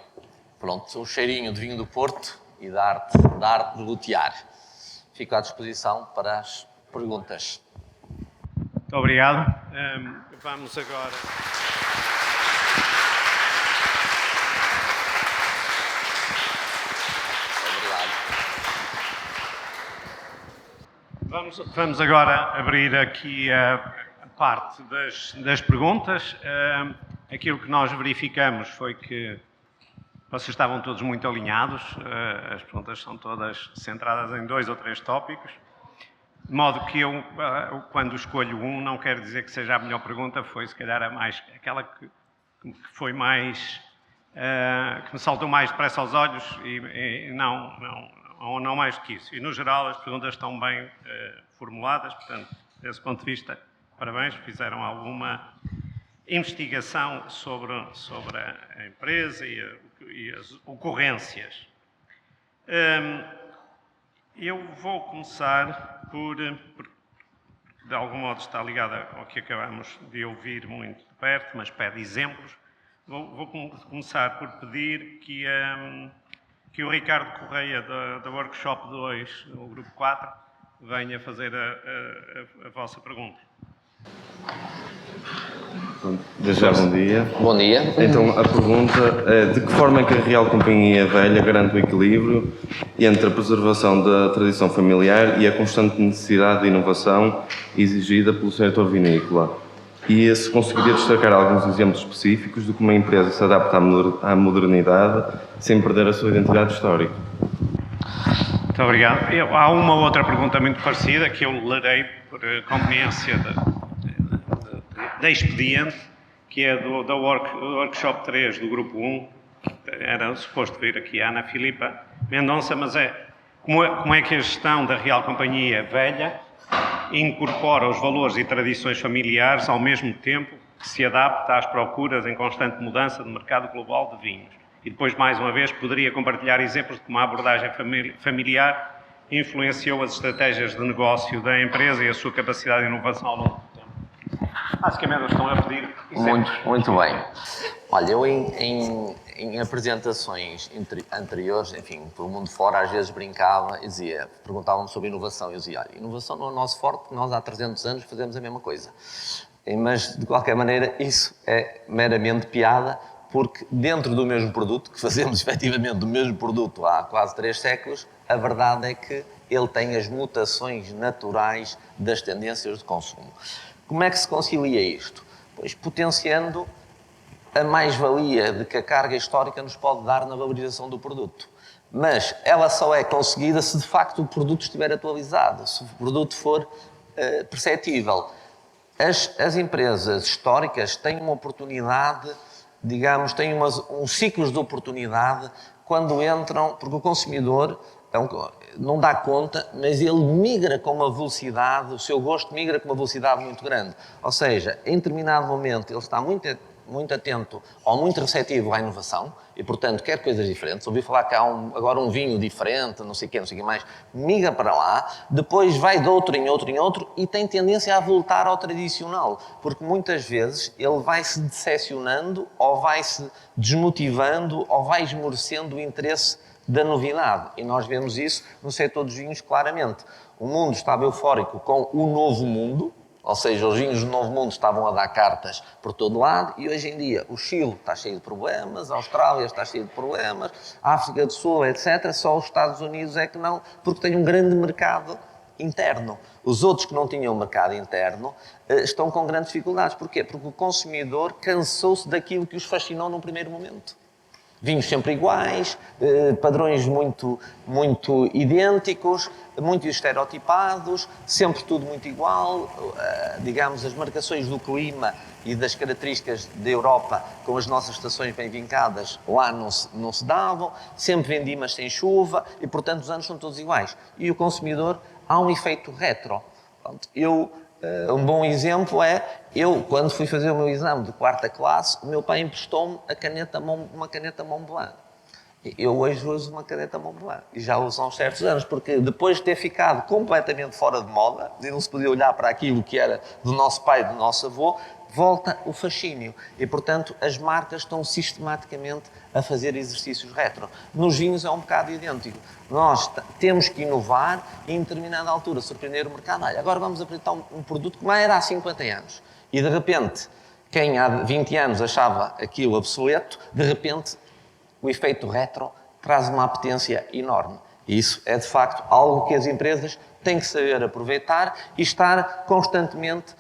Pronto, um cheirinho de vinho do Porto e da arte de lutear. Fico à disposição para as perguntas. Muito obrigado. Vamos agora... Vamos agora abrir aqui a parte das perguntas. Aquilo que nós verificamos foi que vocês estavam todos muito alinhados, as perguntas são todas centradas em 2 ou 3 tópicos, de modo que eu, quando escolho um, não quero dizer que seja a melhor pergunta, foi se calhar aquela que foi mais, que me saltou mais depressa aos olhos e não mais do que isso. E no geral as perguntas estão bem formuladas, portanto, desse ponto de vista, parabéns, fizeram alguma investigação sobre a empresa e as ocorrências. Eu vou começar por, de algum modo está ligada ao que acabamos de ouvir muito de perto, mas pede exemplos. Vou começar por pedir que o Ricardo Correia da Workshop 2, do Grupo 4, venha fazer a vossa pergunta. Desde já, bom dia. Bom dia. Então, a pergunta é: de que forma é que a Real Companhia Velha garante o equilíbrio entre a preservação da tradição familiar e a constante necessidade de inovação exigida pelo setor vinícola? E se conseguiria destacar alguns exemplos específicos de como a empresa se adapta à modernidade sem perder a sua identidade histórica? Muito obrigado. Há uma outra pergunta muito parecida que eu lerei por conveniência da expediente, que é da Workshop 3 do Grupo 1, que era suposto vir aqui a Ana Filipa Mendonça, mas como é que a gestão da Real Companhia Velha incorpora os valores e tradições familiares ao mesmo tempo que se adapta às procuras em constante mudança do mercado global de vinhos. E depois, mais uma vez, poderia compartilhar exemplos de como a abordagem familiar influenciou as estratégias de negócio da empresa e a sua capacidade de inovação ao longo do tempo. Basicamente, eles estão a pedir exemplos. Muito bem. Olha, eu em apresentações anteriores, enfim, pelo mundo fora, às vezes brincava e dizia, perguntavam-me sobre inovação, eu dizia, olha, inovação não é o nosso forte, nós há 300 anos fazemos a mesma coisa. Mas, de qualquer maneira, isso é meramente piada, porque dentro do mesmo produto, que fazemos efetivamente do mesmo produto há quase 3 séculos, a verdade é que ele tem as mutações naturais das tendências de consumo. Como é que se concilia isto? Pois potenciando a mais-valia de que a carga histórica nos pode dar na valorização do produto. Mas ela só é conseguida se de facto o produto estiver atualizado, se o produto for perceptível. As empresas históricas têm uma oportunidade, digamos, têm uns ciclos de oportunidade quando entram, porque o consumidor não dá conta, mas ele migra com uma velocidade, o seu gosto migra com uma velocidade muito grande. Ou seja, em determinado momento ele está muito atento ou muito receptivo à inovação e, portanto, quer coisas diferentes. Ouvi falar que há agora um vinho diferente, não sei o que mais, migra para lá, depois vai de outro em outro e tem tendência a voltar ao tradicional, porque muitas vezes ele vai se decepcionando ou vai se desmotivando ou vai esmorecendo o interesse da novidade. E nós vemos isso no setor dos vinhos claramente. O mundo estava eufórico com o novo mundo, ou seja, os vinhos do novo mundo estavam a dar cartas por todo lado e hoje em dia o Chile está cheio de problemas, a Austrália está cheia de problemas, a África do Sul, etc. Só os Estados Unidos é que não, porque tem um grande mercado interno. Os outros que não tinham mercado interno estão com grandes dificuldades. Porquê? Porque o consumidor cansou-se daquilo que os fascinou num primeiro momento. Vinhos sempre iguais, padrões muito idênticos, muito estereotipados, sempre tudo muito igual. Digamos, as marcações do clima e das características da Europa com as nossas estações bem vincadas lá não se davam, sempre vendimas sem chuva e, portanto, os anos são todos iguais. E o consumidor, há um efeito retro. Um bom exemplo é, quando fui fazer o meu exame de 4ª classe, o meu pai emprestou-me uma caneta Montblanc. Eu hoje uso uma caneta Montblanc e já uso há uns certos anos, porque depois de ter ficado completamente fora de moda, e não se podia olhar para aquilo que era do nosso pai e do nosso avô, volta o fascínio. E, portanto, as marcas estão sistematicamente a fazer exercícios retro. Nos vinhos é um bocado idêntico. Nós temos que inovar e, em determinada altura, surpreender o mercado. Olha, agora vamos apresentar um produto que não era há 50 anos. E, de repente, quem há 20 anos achava aquilo obsoleto, de repente, o efeito retro traz uma apetência enorme. E isso é, de facto, algo que as empresas têm que saber aproveitar e estar constantemente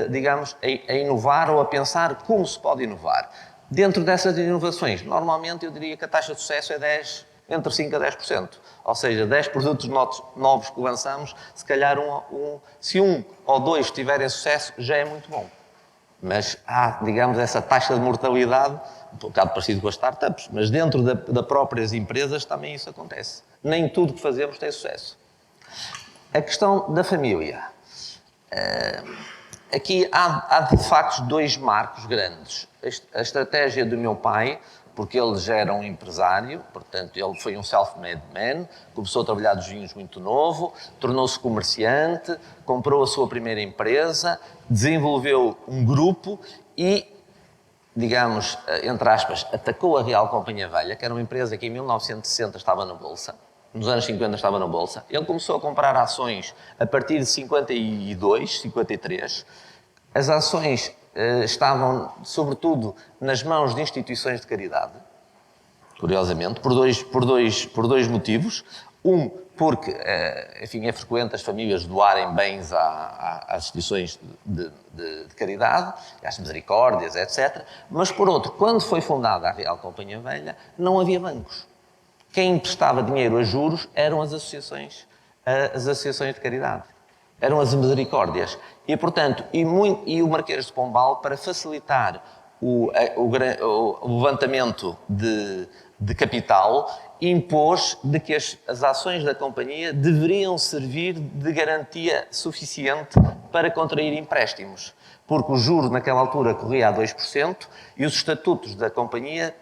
digamos, a inovar ou a pensar como se pode inovar. Dentro dessas inovações, normalmente eu diria que a taxa de sucesso é entre 5% a 10%. Ou seja, 10 produtos novos que lançamos, se calhar se um ou dois tiverem sucesso, já é muito bom. Mas há, digamos, essa taxa de mortalidade, um bocado parecido com as startups, mas dentro das próprias empresas também isso acontece. Nem tudo que fazemos tem sucesso. A questão da família. Aqui há de facto 2 marcos grandes. A estratégia do meu pai, porque ele já era um empresário, portanto ele foi um self-made man, começou a trabalhar dos vinhos muito novo, tornou-se comerciante, comprou a sua primeira empresa, desenvolveu um grupo e, digamos, entre aspas, atacou a Real Companhia Velha, que era uma empresa que em 1960 estava na Bolsa. Nos anos 50 estava na Bolsa. Ele começou a comprar ações a partir de 52, 53. As ações estavam, sobretudo, nas mãos de instituições de caridade, curiosamente, por dois motivos. Um, porque, enfim, é frequente as famílias doarem bens às instituições de caridade, às misericórdias, etc. Mas, por outro, quando foi fundada a Real Companhia Velha, não havia bancos. Quem emprestava dinheiro a juros eram as associações de caridade. Eram as misericórdias. E, portanto, o Marquês de Pombal, para facilitar o levantamento de capital, impôs de que as ações da companhia deveriam servir de garantia suficiente para contrair empréstimos. Porque o juro naquela altura corria a 2% e os estatutos da companhia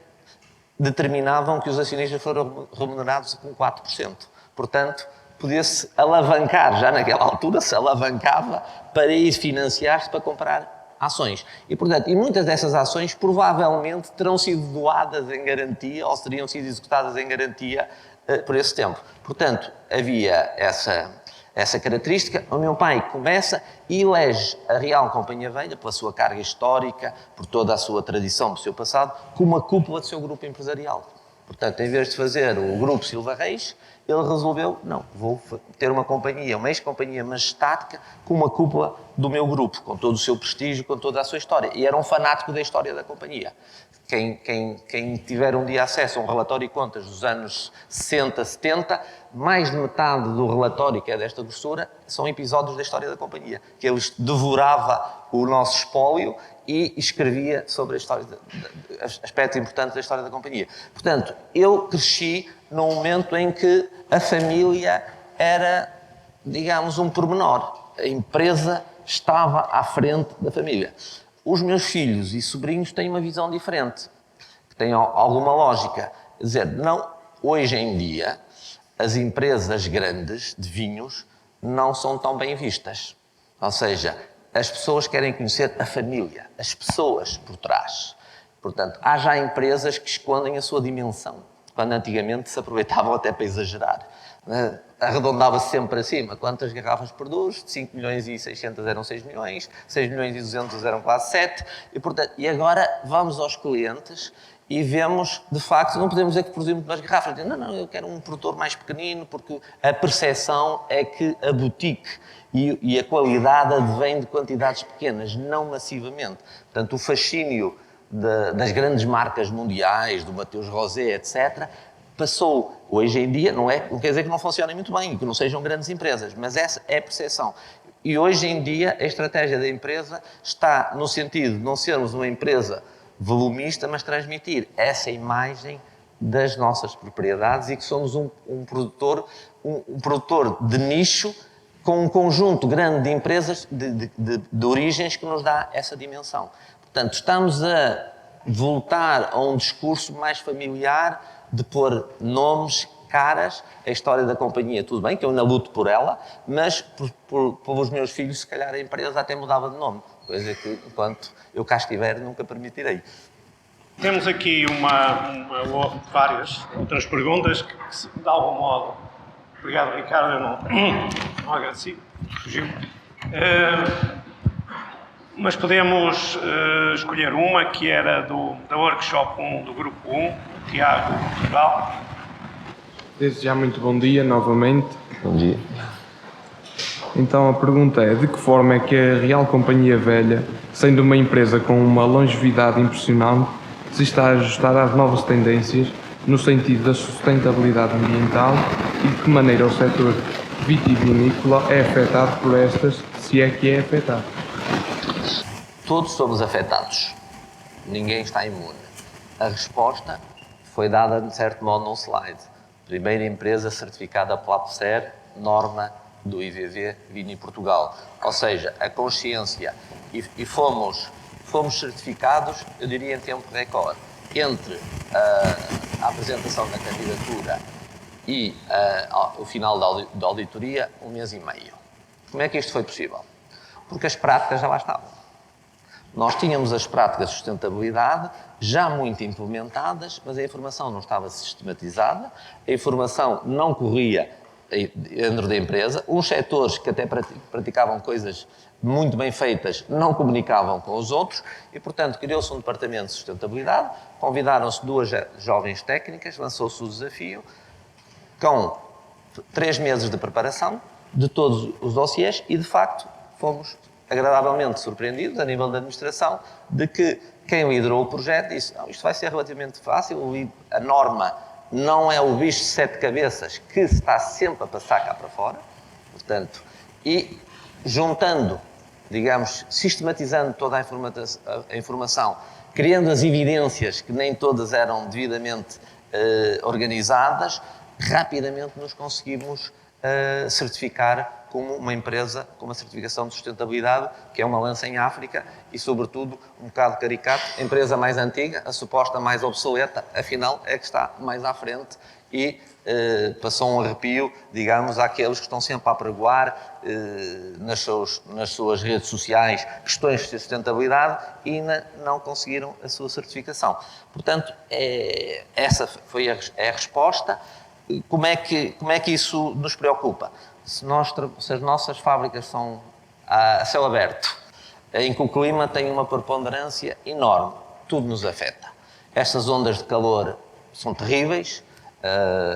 determinavam que os acionistas foram remunerados com 4%. Portanto, podia-se alavancar, já naquela altura se alavancava para ir financiar-se para comprar ações. E, portanto, muitas dessas ações provavelmente terão sido doadas em garantia ou teriam sido executadas em garantia por esse tempo. Portanto, havia essa característica. O meu pai começa e elege a Real Companhia Velha, pela sua carga histórica, por toda a sua tradição, pelo seu passado, como a cúpula do seu grupo empresarial. Portanto, em vez de fazer o grupo Silva Reis, ele resolveu, não, vou ter uma companhia, uma ex-companhia majestática, com uma cúpula do meu grupo, com todo o seu prestígio, com toda a sua história. E era um fanático da história da companhia. Quem tiver um dia acesso a um relatório de contas dos anos 60, 70, mais de metade do relatório, que é desta grossura, são episódios da história da companhia, que ele devorava o nosso espólio e escrevia sobre a história, aspectos importantes da história da companhia. Portanto, eu cresci num momento em que a família era, digamos, um pormenor. A empresa estava à frente da família. Os meus filhos e sobrinhos têm uma visão diferente, que tem alguma lógica. Quer dizer, não, hoje em dia, as empresas grandes de vinhos não são tão bem vistas. Ou seja, as pessoas querem conhecer a família, as pessoas por trás. Portanto, há já empresas que escondem a sua dimensão, quando antigamente se aproveitavam até para exagerar. Arredondava-se sempre para cima. Quantas garrafas produz? De 5 milhões e 600 eram 6 milhões, 6 milhões e 200 eram quase 7. E agora vamos aos clientes e vemos, de facto, não podemos dizer que produzimos mais garrafas. Não, eu quero um produtor mais pequenino, porque a percepção é que a boutique e a qualidade advém de quantidades pequenas, não massivamente. Portanto, o fascínio das grandes marcas mundiais, do Mateus Rosé, etc., passou. Hoje em dia, não quer dizer que não funcionem muito bem, que não sejam grandes empresas, mas essa é a percepção. E hoje em dia, a estratégia da empresa está no sentido de não sermos uma empresa volumista, mas transmitir essa imagem das nossas propriedades e que somos um produtor de nicho com um conjunto grande de empresas de origens que nos dá essa dimensão. Portanto, estamos a voltar a um discurso mais familiar de pôr nomes, caras, a história da companhia, tudo bem, que eu ainda luto por ela, mas pelos meus filhos, se calhar a empresa até mudava de nome, coisa que, enquanto eu cá estiver, nunca permitirei. Temos aqui várias outras perguntas que, de algum modo, obrigado Ricardo, eu não agradeci, fugiu. Mas podemos escolher uma que era da Workshop 1, do Grupo 1, Tiago Portugal. Desde já muito bom dia, novamente. Bom dia. Então a pergunta é, de que forma é que a Real Companhia Velha, sendo uma empresa com uma longevidade impressionante, se está a ajustar às novas tendências no sentido da sustentabilidade ambiental e de que maneira o setor vitivinícola é afetado por estas, se é que é afetado? Todos somos afetados. Ninguém está imune. A resposta foi dada, de certo modo, num slide. Primeira empresa certificada pela APSER, norma do IVV Vinho em Portugal. Ou seja, a consciência. E fomos certificados, eu diria, em tempo recorde. Entre a apresentação da candidatura e o final da auditoria, 1 mês e meio. Como é que isto foi possível? Porque as práticas já lá estavam. Nós tínhamos as práticas de sustentabilidade já muito implementadas, mas a informação não estava sistematizada, a informação não corria dentro da empresa, uns setores que até praticavam coisas muito bem feitas não comunicavam com os outros e, portanto, criou-se um departamento de sustentabilidade, convidaram-se 2 jovens técnicas, lançou-se o desafio, com 3 meses de preparação de todos os dossiês e, de facto, fomos agradavelmente surpreendidos, a nível da administração, de que quem liderou o projeto disse, não, isto vai ser relativamente fácil, a norma não é o bicho de 7 cabeças que está sempre a passar cá para fora, portanto, e juntando, digamos, sistematizando toda a informação, criando as evidências, que nem todas eram devidamente organizadas, rapidamente nos conseguimos certificar como uma empresa com uma certificação de sustentabilidade, que é uma lança em África e, sobretudo, um bocado caricato, a empresa mais antiga, a suposta mais obsoleta, afinal é que está mais à frente e passou um arrepio, digamos, àqueles que estão sempre a apregoar nas suas redes sociais questões de sustentabilidade e ainda não conseguiram a sua certificação. Portanto, essa foi a resposta. Como é que isso nos preocupa? Se as nossas fábricas são a céu aberto, em que o clima tem uma preponderância enorme, tudo nos afeta. Estas ondas de calor são terríveis.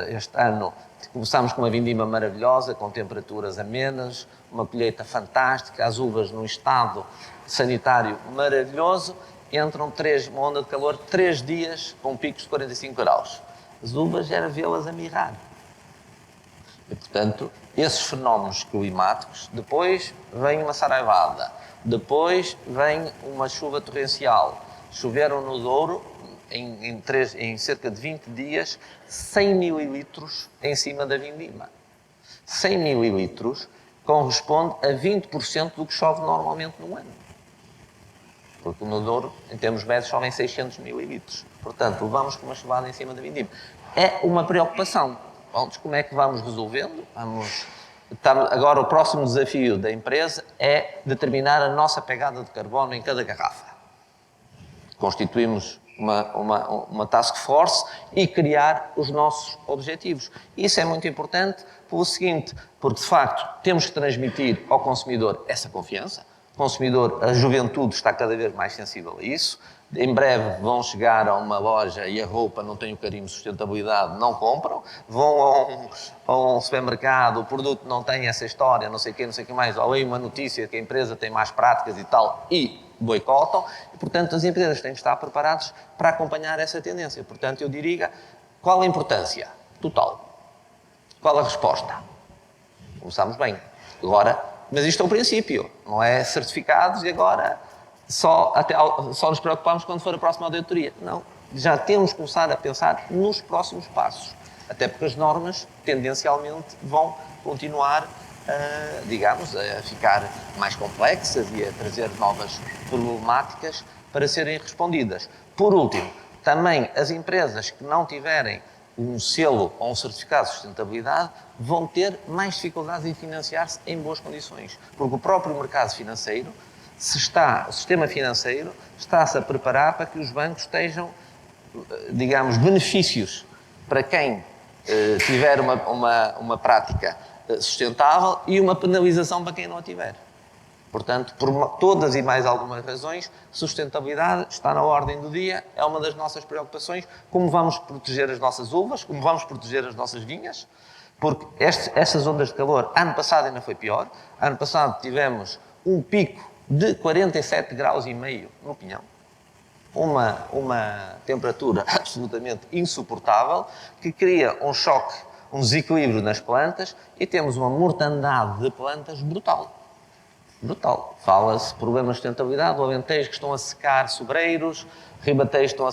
Este ano começámos com uma vindima maravilhosa, com temperaturas amenas, uma colheita fantástica, as uvas num estado sanitário maravilhoso. Entram uma onda de calor, 3 dias com picos de 45 graus. As uvas era vê-las a mirrar. E, portanto, esses fenómenos climáticos, depois vem uma saraivada, depois vem uma chuva torrencial. Choveram no Douro, em cerca de 20 dias, 100 mililitros em cima da vindima. 100 mililitros corresponde a 20% do que chove normalmente no ano. Porque no Douro, em termos médios, chovem 600 mililitros. Portanto, levamos com uma chuvada em cima da vindima. É uma preocupação. Bom, como é que vamos resolvendo? Agora, o próximo desafio da empresa é determinar a nossa pegada de carbono em cada garrafa. Constituímos uma task force e criar os nossos objetivos. Isso é muito importante pelo seguinte, porque de facto temos que transmitir ao consumidor essa confiança. O consumidor, a juventude está cada vez mais sensível a isso. Em breve vão chegar a uma loja e a roupa não tem o carimbo de sustentabilidade, não compram. Vão a um supermercado, o produto não tem essa história, não sei o que mais. Ou leio uma notícia que a empresa tem más práticas e tal e boicotam. E, portanto, as empresas têm que estar preparadas para acompanhar essa tendência. Portanto, eu diria, qual a importância? Total. Qual a resposta? Começamos bem. Agora, mas isto é o princípio, não é certificados e agora só nos preocupamos quando for a próxima auditoria. Não, já temos que começar a pensar nos próximos passos. Até porque as normas, tendencialmente, vão continuar, a ficar mais complexas e a trazer novas problemáticas para serem respondidas. Por último, também as empresas que não tiverem um selo ou um certificado de sustentabilidade vão ter mais dificuldades em financiar-se em boas condições. Porque o próprio mercado financeiro, o sistema financeiro está-se a preparar para que os bancos estejam, benefícios para quem tiver uma prática sustentável e uma penalização para quem não a tiver. Portanto, por todas e mais algumas razões, sustentabilidade está na ordem do dia, é uma das nossas preocupações, como vamos proteger as nossas uvas, como vamos proteger as nossas vinhas, porque estas ondas de calor, ano passado ainda foi pior, ano passado tivemos um pico de 47 graus e meio no Pinhão, uma temperatura absolutamente insuportável, que cria um choque, um desequilíbrio nas plantas e temos uma mortandade de plantas brutal. Brutal. Fala-se de problemas de sustentabilidade, o Alentejo que estão a secar sobreiros, Ribatejo estão a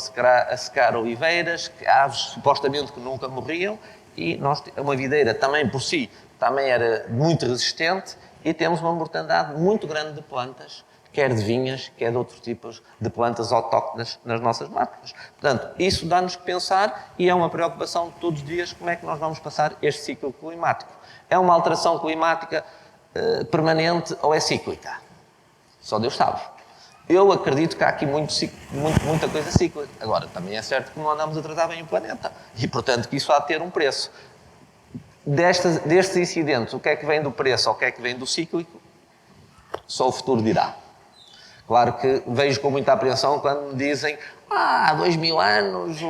secar oliveiras, aves supostamente que nunca morriam, e uma videira também por si, também era muito resistente, e temos uma mortandade muito grande de plantas, quer de vinhas, quer de outros tipos de plantas autóctones nas nossas marcas. Portanto, isso dá-nos que pensar e é uma preocupação de todos os dias como é que nós vamos passar este ciclo climático. É uma alteração climática permanente ou é cíclica? Só Deus sabe. Eu acredito que há aqui muita coisa cíclica. Agora, também é certo que não andamos a tratar bem o planeta e, portanto, que isso há de ter um preço. Destes incidentes, o que é que vem do preço ou o que é que vem do cíclico? Só o futuro dirá. Claro que vejo com muita apreensão quando me dizem há 2000 anos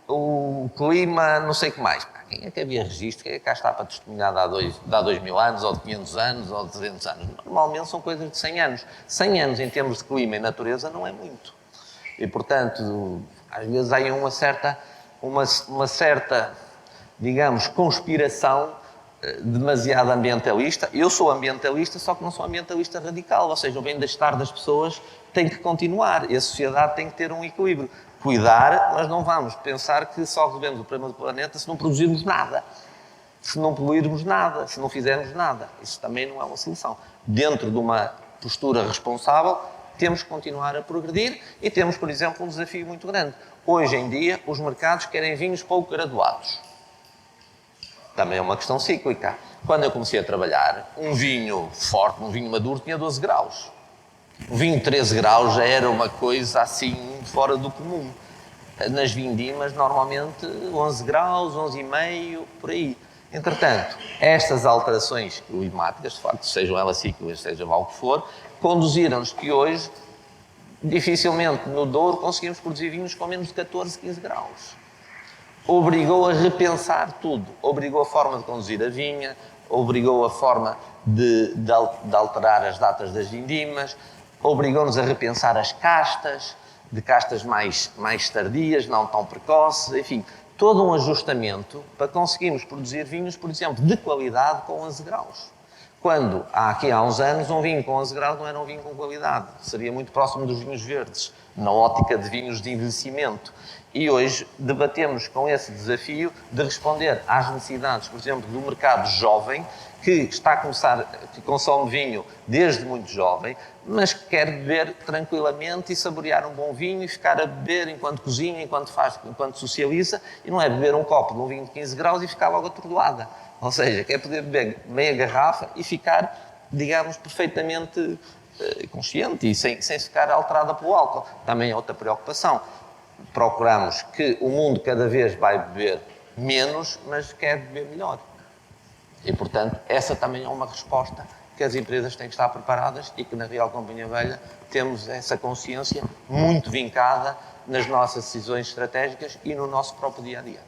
o clima não sei o que mais. Quem é que havia registro? Quem é que cá está para testemunhar de há 2000 anos, ou de 500 anos, ou de 300 anos? Normalmente são coisas de 100 anos. 100 anos em termos de clima e natureza não é muito. E, portanto, às vezes há aí uma certa, conspiração demasiado ambientalista. Eu sou ambientalista, só que não sou ambientalista radical. Ou seja, o bem-estar das pessoas tem que continuar e a sociedade tem que ter um equilíbrio. Cuidar, mas não vamos pensar que só resolvemos o problema do planeta se não produzirmos nada, se não poluirmos nada, se não fizermos nada. Isso também não é uma solução. Dentro de uma postura responsável, temos que continuar a progredir e temos, por exemplo, um desafio muito grande. Hoje em dia, os mercados querem vinhos pouco graduados. Também é uma questão cíclica. Quando eu comecei a trabalhar, um vinho forte, um vinho maduro, tinha 12 graus. O vinho 13 graus já era uma coisa assim fora do comum. Nas vindimas, normalmente 11 graus, 11,5, por aí. Entretanto, estas alterações climáticas, de facto, sejam elas cíclicas, seja lá o que for, conduziram-nos que hoje, dificilmente no Douro, conseguimos produzir vinhos com menos de 14, 15 graus. Obrigou a repensar tudo. Obrigou a forma de conduzir a vinha, obrigou a forma de alterar as datas das vindimas, obrigou-nos a repensar as castas, de castas mais tardias, não tão precoces, enfim, todo um ajustamento para conseguirmos produzir vinhos, por exemplo, de qualidade com 11 graus. Quando, aqui há uns anos, um vinho com 11 graus não era um vinho com qualidade. Seria muito próximo dos vinhos verdes, na ótica de vinhos de envelhecimento. E hoje debatemos com esse desafio de responder às necessidades, por exemplo, do mercado jovem, que está a começar, que consome vinho desde muito jovem, mas que quer beber tranquilamente e saborear um bom vinho e ficar a beber enquanto cozinha, enquanto socializa, e não é beber um copo de um vinho de 15 graus e ficar logo atordoada. Ou seja, quer poder beber meia garrafa e ficar, digamos, perfeitamente consciente e sem ficar alterada pelo álcool. Também é outra preocupação. Procuramos que o mundo cada vez vai beber menos, mas quer beber melhor. E, portanto, essa também é uma resposta que as empresas têm que estar preparadas e que na Real Companhia Velha temos essa consciência muito vincada nas nossas decisões estratégicas e no nosso próprio dia-a-dia.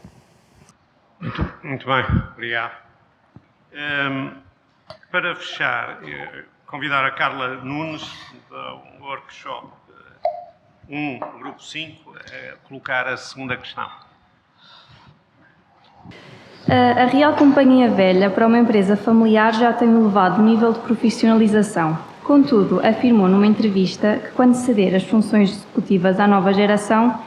Muito bem, obrigado. Para fechar, convidar a Carla Nunes, do workshop Grupo 5, a colocar a segunda questão. A Real Companhia Velha, para uma empresa familiar, já tem um elevado nível de profissionalização. Contudo, afirmou numa entrevista que, quando ceder as funções executivas à nova geração,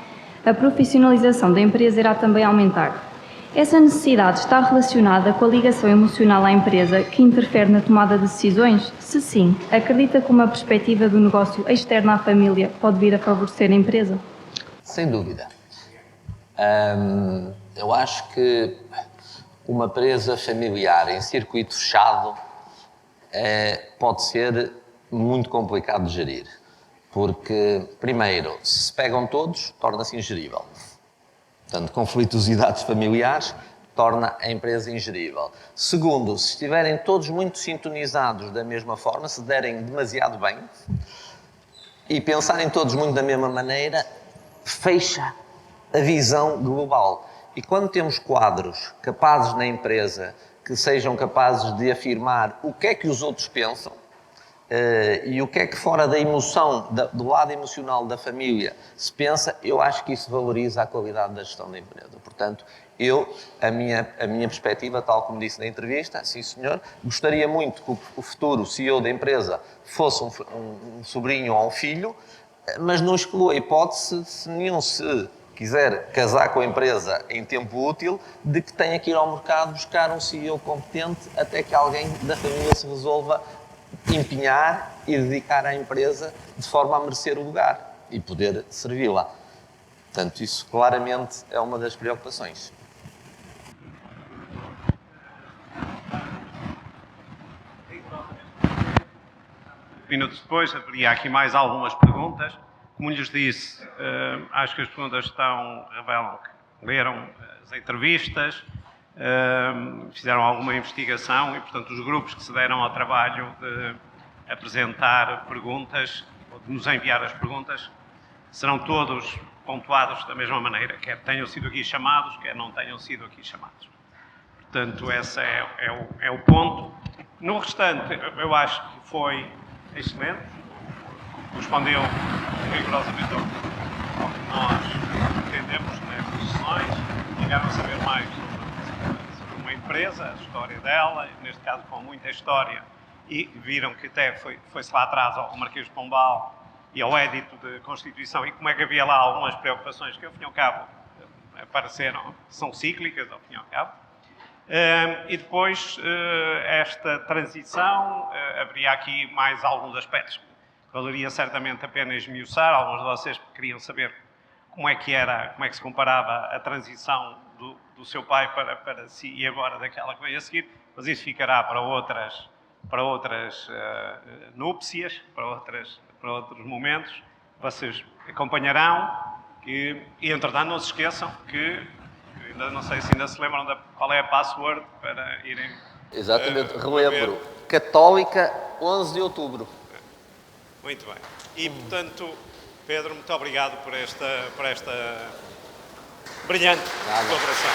a profissionalização da empresa irá também aumentar. Essa necessidade está relacionada com a ligação emocional à empresa que interfere na tomada de decisões? Se sim, acredita que uma perspectiva do negócio externa à família pode vir a favorecer a empresa? Sem dúvida. Eu acho que uma empresa familiar em circuito fechado pode ser muito complicado de gerir. Porque, primeiro, se pegam todos, torna-se ingerível. Portanto, conflituosidades familiares torna a empresa ingerível. Segundo, se estiverem todos muito sintonizados da mesma forma, se derem demasiado bem e pensarem todos muito da mesma maneira, fecha a visão global. E quando temos quadros capazes na empresa que sejam capazes de afirmar o que é que os outros pensam e o que é que fora da emoção, do lado emocional da família se pensa, eu acho que isso valoriza a qualidade da gestão da empresa. Portanto, a minha perspectiva, tal como disse na entrevista, sim senhor, gostaria muito que o futuro CEO da empresa fosse um sobrinho ou um filho, mas não excluo a hipótese, se nenhum se quiser casar com a empresa em tempo útil, de que tenha que ir ao mercado buscar um CEO competente até que alguém da família se resolva empenhar e dedicar à empresa de forma a merecer o lugar e poder servi-la. Portanto, isso claramente é uma das preocupações. Minutos depois, haveria aqui mais algumas perguntas. Como lhes disse, acho que as perguntas revelam que leram as entrevistas, fizeram alguma investigação e, portanto, os grupos que se deram ao trabalho de apresentar perguntas, ou de nos enviar as perguntas, serão todos pontuados da mesma maneira, quer tenham sido aqui chamados, quer não tenham sido aqui chamados. Portanto, esse é o ponto. No restante, eu acho que foi excelente, respondeu rigorosamente ao que nós entendemos nestas sessões, chegaram a saber mais sobre uma empresa, a história dela, neste caso com muita história, e viram que até foi-se lá atrás ao Marquês de Pombal e ao Édito de Constituição, e como é que havia lá algumas preocupações que, ao fim e ao cabo, apareceram, são cíclicas, ao fim e ao cabo. E depois, esta transição, haveria aqui mais alguns aspectos. Valeria certamente a pena esmiuçar, alguns de vocês queriam saber como é que se comparava a transição do seu pai para si e agora daquela que veio a seguir, mas isso ficará para outras núpcias, para outros momentos. Vocês acompanharão e, entretanto, não se esqueçam que, ainda não sei se ainda se lembram qual é a password para irem... Exatamente, relembro. Católica, 11 de outubro. Muito bem. E, portanto, Pedro, muito obrigado por esta brilhante colaboração.